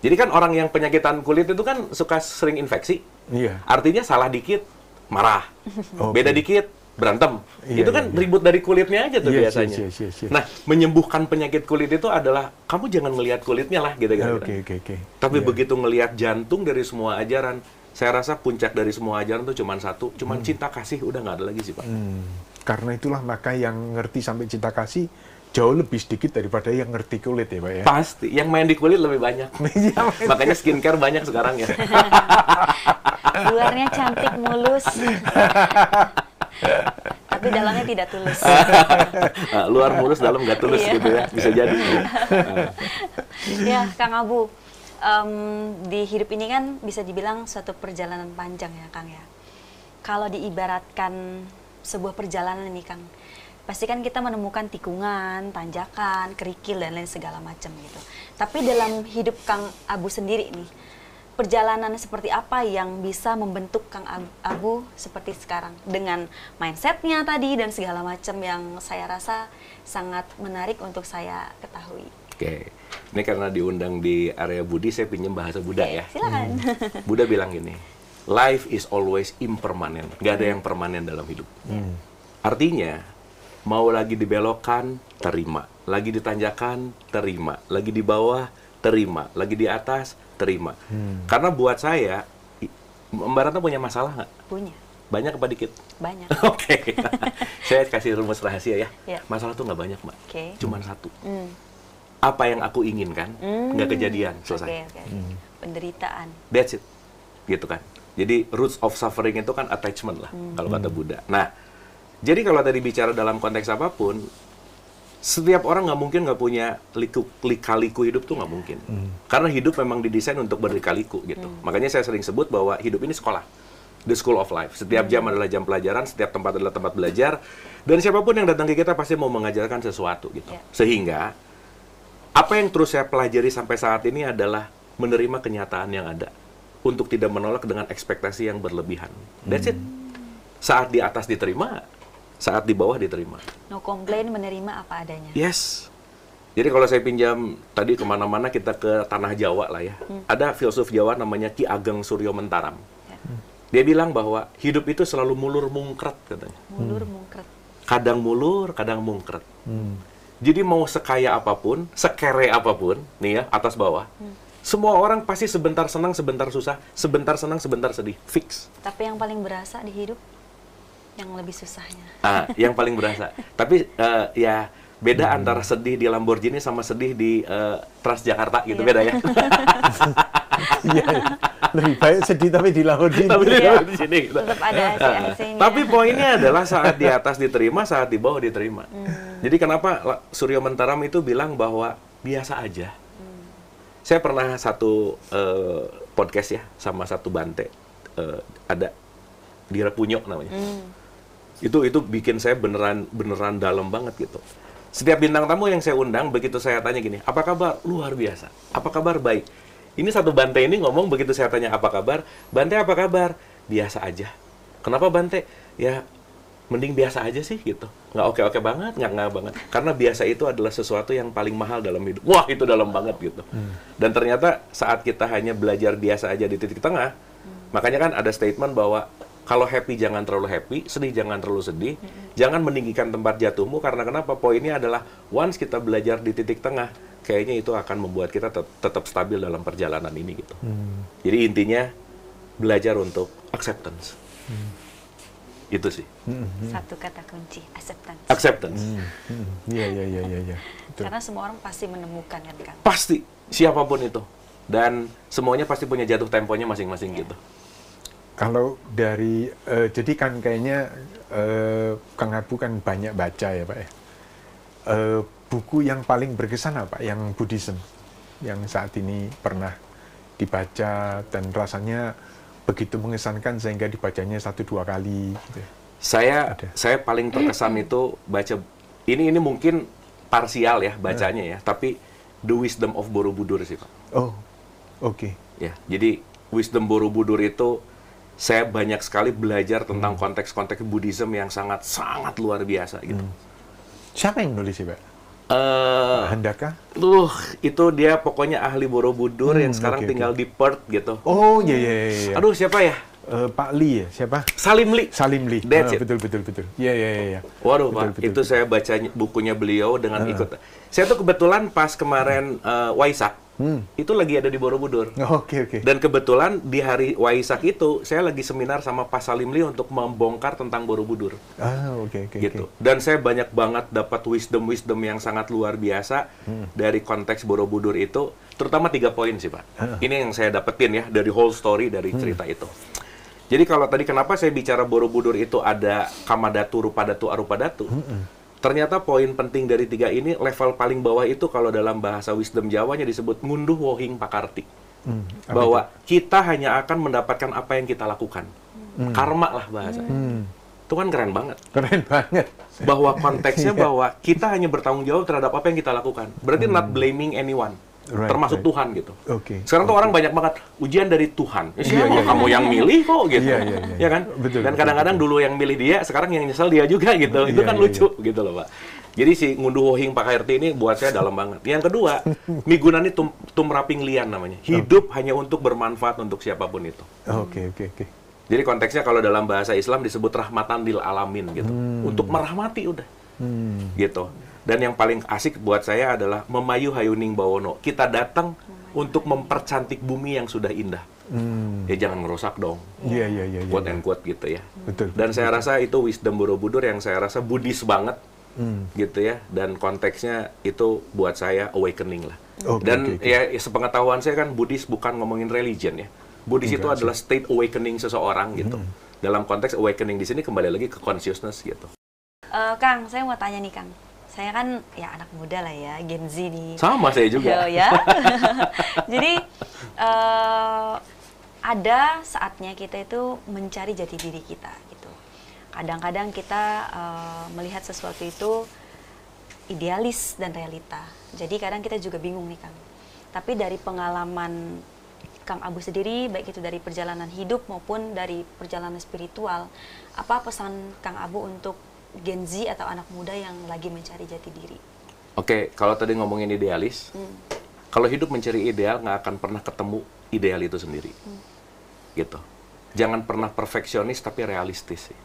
Jadi kan orang yang penyakitan kulit itu kan suka sering infeksi. Iya. Artinya salah dikit marah, Oke. beda dikit berantem. Iya, Itu kan iya. ribut dari kulitnya aja tuh Yes, biasanya. yes. Nah, menyembuhkan penyakit kulit itu adalah kamu jangan melihat kulitnya lah gitu kan. Oke. Tapi Iya. begitu ngelihat jantung dari semua ajaran, saya rasa puncak dari semua ajaran tuh cuman satu, cuman cinta kasih, udah nggak ada lagi sih, Pak. Karena itulah maka yang ngerti sampai cinta kasih jauh lebih sedikit daripada yang ngerti kulit ya Pak ya. Pasti, yang main di kulit lebih banyak. Iya, Makanya skincare banyak sekarang ya. Luarnya cantik, mulus. Tapi dalamnya tidak tulus. Luar mulus, dalam nggak tulus Iya. gitu ya, bisa jadi. Ya, Kang Abu, di hidup ini kan bisa dibilang suatu perjalanan panjang ya, Kang ya. Kalau diibaratkan sebuah perjalanan ini, Kang, pasti kan kita menemukan tikungan, tanjakan, kerikil, dan lain segala macam gitu. Tapi dalam hidup Kang Abu sendiri nih, perjalanan seperti apa yang bisa membentuk Kang Abu seperti sekarang? Dengan mindsetnya tadi dan segala macam yang saya rasa sangat menarik untuk saya ketahui. Oke. Ini karena diundang di area Budi, saya pinjam bahasa Buddha ya. Silakan. Buddha bilang gini, life is always impermanent. Gak ada yang permanen dalam hidup. Artinya, mau lagi dibelokkan, terima. Lagi ditanjakan, terima. Lagi di bawah, terima. Lagi di atas, terima. Karena buat saya, Mbak Ratna punya masalah nggak? Punya. Banyak apa dikit? Banyak. Oke. Saya kasih rumus rahasia ya. Ya. Masalah tuh nggak banyak, Mbak. Oke. Cuman satu. Hmm. Apa yang aku inginkan, nggak kejadian. Selesai. Oke. Penderitaan. That's it. Gitu kan. Jadi roots of suffering itu kan attachment lah, kalau kata Buddha. Nah, jadi kalau tadi bicara dalam konteks apapun, setiap orang nggak mungkin nggak punya lika-liku hidup tuh nggak mungkin. Karena hidup memang didesain untuk berlika-liku gitu. Makanya saya sering sebut bahwa hidup ini sekolah. The school of life. Setiap jam adalah jam pelajaran, setiap tempat adalah tempat belajar. Dan siapapun yang datang ke kita pasti mau mengajarkan sesuatu gitu. Yeah. Sehingga, apa yang terus saya pelajari sampai saat ini adalah menerima kenyataan yang ada. Untuk tidak menolak dengan ekspektasi yang berlebihan. That's it. Saat di atas diterima, saat di bawah diterima. No complain, menerima apa adanya. Yes. Jadi kalau saya pinjam tadi kemana-mana kita ke tanah Jawa lah ya. Ada filsuf Jawa namanya Ki Ageng Suryo Mentaram. Ya. Dia bilang bahwa hidup itu selalu mulur mungkret katanya. Mulur mungkret. Kadang mulur, kadang mungkret. Jadi mau sekaya apapun, sekere apapun, nih ya atas bawah. Semua orang pasti sebentar senang, sebentar susah, sebentar senang, sebentar sedih. Fix. Tapi yang paling berasa di hidup, yang lebih susahnya. Yang paling berasa. Tapi ya beda antara sedih di Lamborghini sama sedih di Transjakarta gitu, beda ya. Iya, lebih baik sedih tapi di Lamborghini. Tapi Iya. di sini gitu. Tetap ada AC-AC-nya. Tapi poinnya adalah saat di atas diterima, saat di bawah diterima. Jadi kenapa Suryo Mentaram itu bilang bahwa biasa aja. Saya pernah satu podcast ya sama satu Bante, ada Dira Punyo namanya. Itu bikin saya beneran dalam banget gitu. Setiap bintang tamu yang saya undang, begitu saya tanya gini, apa kabar? Luar biasa. Apa kabar? Baik. Ini satu Bante ini ngomong begitu saya tanya apa kabar, Bante apa kabar? Biasa aja. Kenapa Bante? Ya mending biasa aja sih gitu. Nggak oke-oke banget, nggak banget. Karena biasa itu adalah sesuatu yang paling mahal dalam hidup. Wah, itu dalam banget gitu. Dan ternyata saat kita hanya belajar biasa aja di titik tengah, makanya kan ada statement bahwa kalau happy jangan terlalu happy, sedih jangan terlalu sedih, jangan meninggikan tempat jatuhmu, karena kenapa? Poinnya adalah once kita belajar di titik tengah, kayaknya itu akan membuat kita tetap stabil dalam perjalanan ini gitu. Jadi intinya belajar untuk acceptance. Itu sih. Satu kata kunci, acceptance. Acceptance. Iya. Karena semua orang pasti menemukan kan. Pasti, siapapun itu. Dan semuanya pasti punya jatuh temponya masing-masing gitu. Kalau dari, jadi kan kayaknya Kang Abu kan banyak baca ya Pak ya. Buku yang paling berkesan apa? Yang Buddhism, yang saat ini pernah dibaca dan rasanya begitu mengesankan sehingga dibacanya 1-2 kali. Gitu. Saya paling terkesan itu baca, ini mungkin parsial ya bacanya ya, tapi The Wisdom of Borobudur sih Pak. Oh, oke. Ya, jadi Wisdom Borobudur itu saya banyak sekali belajar tentang konteks-konteks Buddhism yang sangat luar biasa gitu. Siapa yang nulis sih Pak? Handaka? Itu dia pokoknya ahli Borobudur yang sekarang tinggal di Perth gitu. Oh, iya. Aduh, siapa ya? Pak Lee ya, siapa? Salim Lee. Salim Lee. That's it. Betul. Iya. Waduh, Betul, Pak, itu saya baca bukunya beliau dengan ikut. Saya tuh kebetulan pas kemarin Waisak, itu lagi ada di Borobudur. Oke. Dan kebetulan di hari Waisak itu, saya lagi seminar sama Pak Salim Lee untuk membongkar tentang Borobudur. Oke. Gitu. Dan saya banyak banget dapat wisdom yang sangat luar biasa dari konteks Borobudur itu, terutama 3 poin sih Pak. Ini yang saya dapetin ya dari whole story dari cerita itu. Jadi kalau tadi kenapa saya bicara Borobudur itu ada Kamadatu, Rupadatu, Arupadatu, ternyata poin penting dari 3 ini, level paling bawah itu kalau dalam bahasa wisdom Jawanya disebut ngunduh wohing pakarti. Bahwa kita hanya akan mendapatkan apa yang kita lakukan. Karma lah bahasanya. Itu kan keren banget. Keren banget. Bahwa konteksnya bahwa kita hanya bertanggung jawab terhadap apa yang kita lakukan. Berarti not blaming anyone. Termasuk Tuhan gitu. Sekarang tuh orang banyak banget ujian dari Tuhan. Siapa kamu yang milih kok gitu. Ya kan? Betul, dan kadang-kadang dulu yang milih dia, sekarang yang nyesel dia juga gitu. Itu kan lucu gitu loh Pak. Jadi si ngunduh wohing Pak KRT ini buat saya dalam banget. Yang kedua, migunani tumraping lian namanya. Hidup hanya untuk bermanfaat untuk siapapun itu. Oke. Jadi konteksnya kalau dalam bahasa Islam disebut rahmatan lil alamin gitu. Untuk merahmati udah. Gitu. Dan yang paling asik buat saya adalah memayu hayuning bawono. Kita datang untuk mempercantik bumi yang sudah indah. Ya jangan ngerusak dong. Iya. Quote and quote gitu ya. Betul. Dan saya rasa itu wisdom Borobudur yang saya rasa Buddhis banget. Gitu ya, dan konteksnya itu buat saya awakening lah. Dan ya sepengetahuan saya kan Buddhis bukan ngomongin religion ya. Buddhis itu adalah state awakening seseorang gitu. Dalam konteks awakening di sini kembali lagi ke consciousness gitu. Kang, saya mau tanya nih Kang. Saya kan ya anak muda lah ya, Gen Z nih. Sama saya juga. Ya. Jadi ada saatnya kita itu mencari jati diri kita gitu. Kadang-kadang kita melihat sesuatu itu idealis dan realita. Jadi kadang kita juga bingung nih Kang. Tapi dari pengalaman Kang Abu sendiri, baik itu dari perjalanan hidup maupun dari perjalanan spiritual, apa pesan Kang Abu untuk Gen Z atau anak muda yang lagi mencari jati diri? Oke, kalau tadi ngomongin idealis, kalau hidup mencari ideal nggak akan pernah ketemu ideal itu sendiri. Gitu. Jangan pernah perfeksionis tapi realistis sih.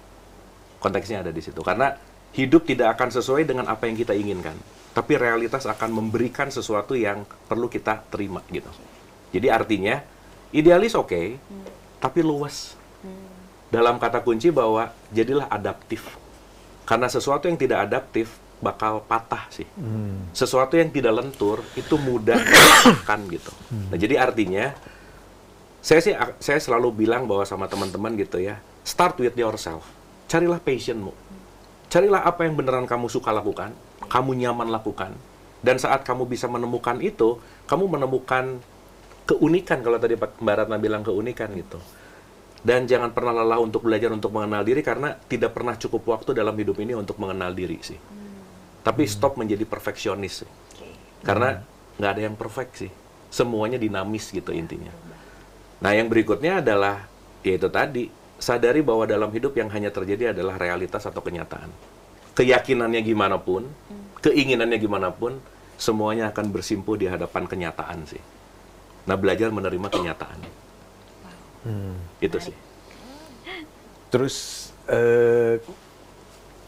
Konteksnya ada di situ. Karena hidup tidak akan sesuai dengan apa yang kita inginkan. Tapi realitas akan memberikan sesuatu yang perlu kita terima gitu. Jadi artinya, idealis oke, tapi luas. Dalam kata kunci bahwa jadilah adaptif. Karena sesuatu yang tidak adaptif bakal patah sih. Sesuatu yang tidak lentur itu mudah kan gitu. Nah, jadi artinya saya selalu bilang bahwa sama teman-teman gitu ya, start with yourself. Carilah passionmu. Carilah apa yang beneran kamu suka lakukan, kamu nyaman lakukan. Dan saat kamu bisa menemukan itu, kamu menemukan keunikan, kalau tadi Mbak Ratna bilang keunikan gitu. Dan jangan pernah lelah untuk belajar untuk mengenal diri, karena tidak pernah cukup waktu dalam hidup ini untuk mengenal diri sih. Tapi stop menjadi perfeksionis sih. Karena nggak ada yang perfect sih. Semuanya dinamis gitu intinya. Nah yang berikutnya adalah, yaitu tadi, sadari bahwa dalam hidup yang hanya terjadi adalah realitas atau kenyataan. Keyakinannya gimana pun, keinginannya gimana pun, semuanya akan bersimpuh di hadapan kenyataan sih. Nah, belajar menerima kenyataan. Itu sih. Terus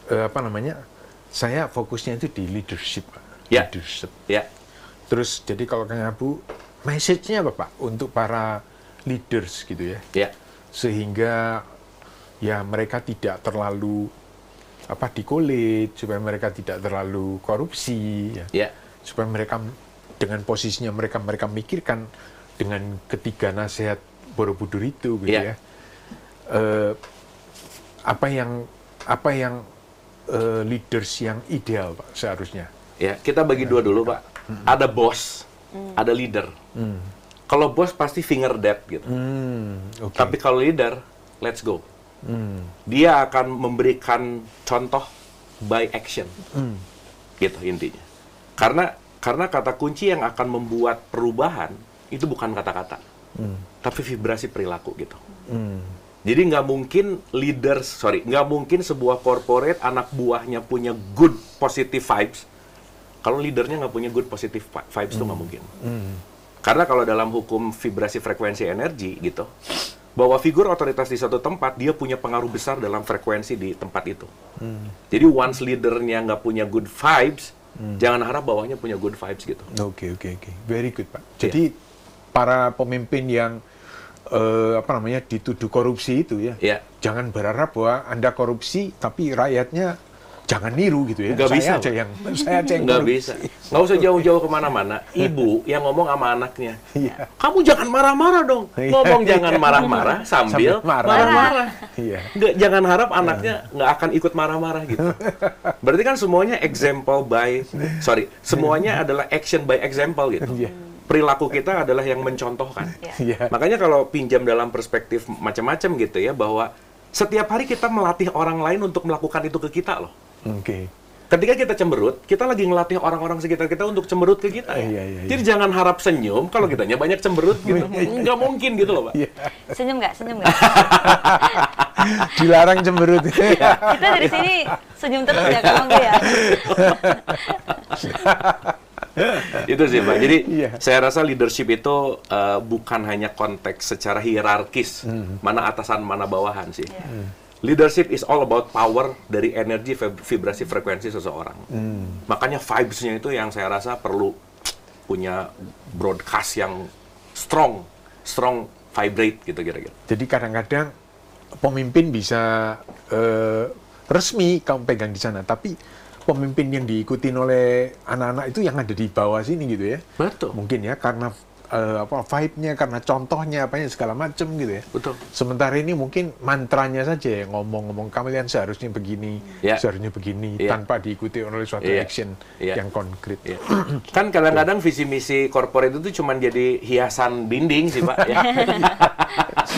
apa namanya? Saya fokusnya itu di leadership, Pak. Ya. Leadership. Ya. Terus jadi kalau Kang Abu, message-nya apa Pak untuk para leaders gitu ya? Ya. Sehingga ya mereka tidak terlalu dikulit, supaya mereka tidak terlalu korupsi ya. Supaya mereka dengan posisinya mereka mikirkan dengan ketiga nasihat Borobudur itu gitu ya. Apa yang leaders yang ideal Pak seharusnya? Ya, kita bagi dua dulu Pak. Ada bos, ada leader. Kalau bos pasti finger dead gitu. Okay. Tapi kalau leader, let's go. Dia akan memberikan contoh by action. Gitu intinya. Karena kata kunci yang akan membuat perubahan itu bukan kata-kata. Tapi vibrasi perilaku gitu. Jadi nggak mungkin sebuah corporate anak buahnya punya good positive vibes kalau leadernya nggak punya good positive vibes itu nggak mungkin. Karena kalau dalam hukum vibrasi frekuensi energi gitu, bahwa figur otoritas di suatu tempat dia punya pengaruh besar dalam frekuensi di tempat itu. Jadi once leadernya nggak punya good vibes, jangan harap bawahnya punya good vibes gitu. Oke. Very good Pak. Jadi para pemimpin yang dituduh korupsi itu ya, jangan berharap bahwa Anda korupsi tapi rakyatnya jangan niru gitu ya. Nggak bisa. Saya aja yang nggak bisa. Nggak usah jauh-jauh kemana-mana. Ibu yang ngomong sama anaknya, kamu jangan marah-marah dong. Ngomong jangan marah-marah sambil marah-marah. Jangan harap anaknya nggak akan ikut marah-marah gitu. Berarti kan semuanya semuanya adalah action by example gitu. Perilaku kita adalah yang mencontohkan. Makanya kalau pinjam dalam perspektif macam-macam gitu ya, bahwa setiap hari kita melatih orang lain untuk melakukan itu ke kita loh. Ketika kita cemberut, kita lagi ngelatih orang-orang sekitar kita untuk cemberut ke kita. Iya. Jadi jangan harap senyum kalau kitanya banyak cemberut gitu. Nggak mungkin gitu loh, Pak. Iya. Senyum nggak? Senyum nggak? Dilarang cemberut. Kita dari sini senyum terus ya Kang Abu ya. Itu sih, Pak. Jadi Iya. saya rasa leadership itu bukan hanya konteks secara hierarkis, mana atasan, mana bawahan sih. Leadership is all about power dari energi vibrasi frekuensi seseorang. Makanya vibes-nya itu yang saya rasa perlu punya broadcast yang strong vibrate gitu kira-kira. Jadi kadang-kadang pemimpin bisa resmi kamu pegang di sana, tapi pemimpin yang diikutin oleh anak-anak itu yang ada di bawah sini gitu ya. Betul. Mungkin ya karena vibe-nya, karena contohnya apanya segala macam gitu ya. Betul. Sementara ini mungkin mantranya saja ya, ngomong-ngomong kalian seharusnya begini, Ya. seharusnya begini, Ya. tanpa diikuti oleh suatu Iya. action Iya. yang konkret. Iya. Kan kadang-kadang visi misi corporate itu cuma jadi hiasan dinding sih, Pak ya.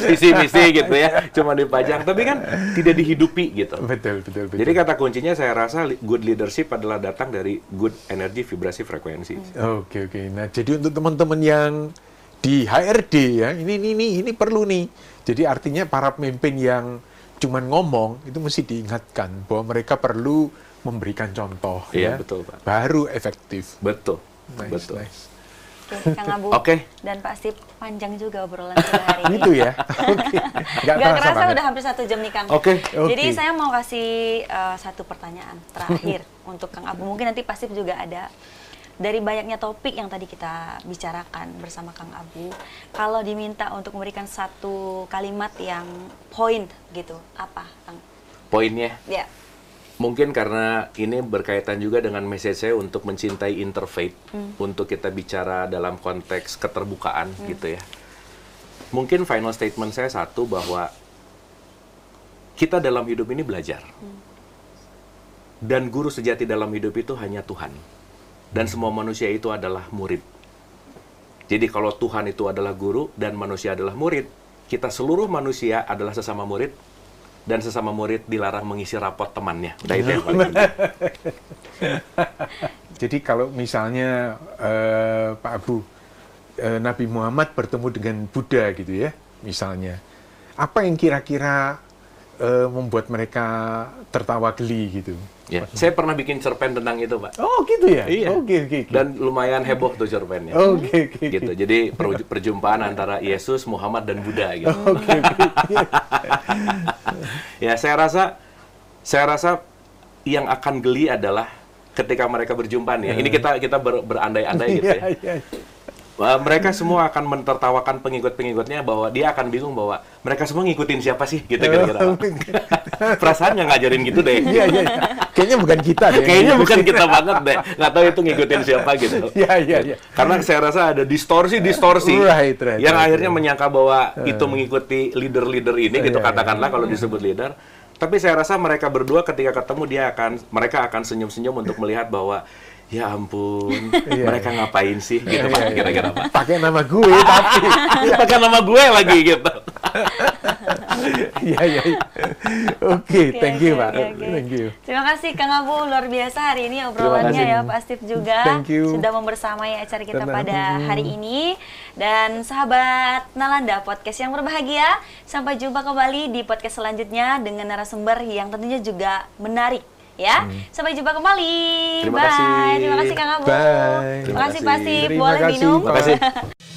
Visi misi gitu ya, cuma dipajang tapi kan tidak dihidupi gitu. Betul. Jadi kata kuncinya saya rasa good leadership adalah datang dari good energi vibrasi frekuensi. Oke. Nah, jadi untuk teman-teman yang di HRD ya, ini perlu nih. Jadi artinya para pemimpin yang cuman ngomong itu mesti diingatkan bahwa mereka perlu memberikan contoh Iya, ya. betul, Pak. Baru efektif. Betul. Nice, Betul. nice. Oke, Kang Abu. Oke. Dan Pak Stip, panjang juga obrolan kita hari ini. Gitu ya. Oke. Nggak Gak kerasa banget. udah hampir 1 jam nih Kang. Oke. Jadi Oke. saya mau kasih satu pertanyaan terakhir untuk Kang Abu. Mungkin nanti pasti juga ada dari banyaknya topik yang tadi kita bicarakan bersama Kang Abu. Kalau diminta untuk memberikan satu kalimat yang point gitu, apa Kang? Poinnya Ya. mungkin karena ini berkaitan juga dengan message saya untuk mencintai interfaith, untuk kita bicara dalam konteks keterbukaan gitu ya. Mungkin final statement saya satu bahwa kita dalam hidup ini belajar. Dan guru sejati dalam hidup itu hanya Tuhan. Dan semua manusia itu adalah murid. Jadi kalau Tuhan itu adalah guru dan manusia adalah murid, kita seluruh manusia adalah sesama murid, dan sesama murid dilarang mengisi rapot temannya. Udah itu yang paling penting. Jadi kalau misalnya Pak Abu, Nabi Muhammad bertemu dengan Buddha gitu ya, misalnya, apa yang kira-kira membuat mereka tertawa geli gitu? Ya. Saya pernah bikin cerpen tentang itu, Pak. Oh gitu ya? Iya. Oke. Dan lumayan heboh tuh cerpennya. Oke. Gitu. Jadi perjumpaan antara Yesus, Muhammad, dan Buddha gitu. Oke. Ya, saya rasa yang akan geli adalah ketika mereka berjumpa nih. Ini kita berandai-andai gitu ya. Iya. Mereka semua akan mentertawakan pengikut-pengikutnya bahwa dia akan bingung bahwa mereka semua ngikutin siapa sih gitu kira-kira. Perasaan nggak ngajarin gitu deh. Iya. Kayaknya bukan kita deh. Kayaknya bukan kita banget deh. Nggak tahu itu ngikutin siapa gitu. Iya. Karena saya rasa ada distorsi Right, yang right. akhirnya menyangka bahwa itu mengikuti leader-leader ini gitu Iya. katakanlah kalau disebut leader. Tapi saya rasa mereka berdua ketika ketemu mereka akan senyum-senyum untuk melihat bahwa ya ampun, mereka ngapain sih gitu Pak, kira-kira Pak. Pakai nama gue tapi. Pakai nama gue lagi gitu. Iya. Oke, thank you, Pak. Oke. Thank you. Terima kasih Kang Abu, luar biasa hari ini obrolannya kasih. ya Pak Stip juga. Thank you. Sudah membersamai acara kita Tenang. pada hari ini. Dan sahabat Nalanda Podcast yang berbahagia, sampai jumpa kembali di podcast selanjutnya dengan narasumber yang tentunya juga menarik. Ya, sampai jumpa kembali. Terima Bye. kasih. Terima kasih Kang Abu. Bye. Terima kasih Pak Stip. Terima Boleh kasih, minum? Pak. Terima kasih.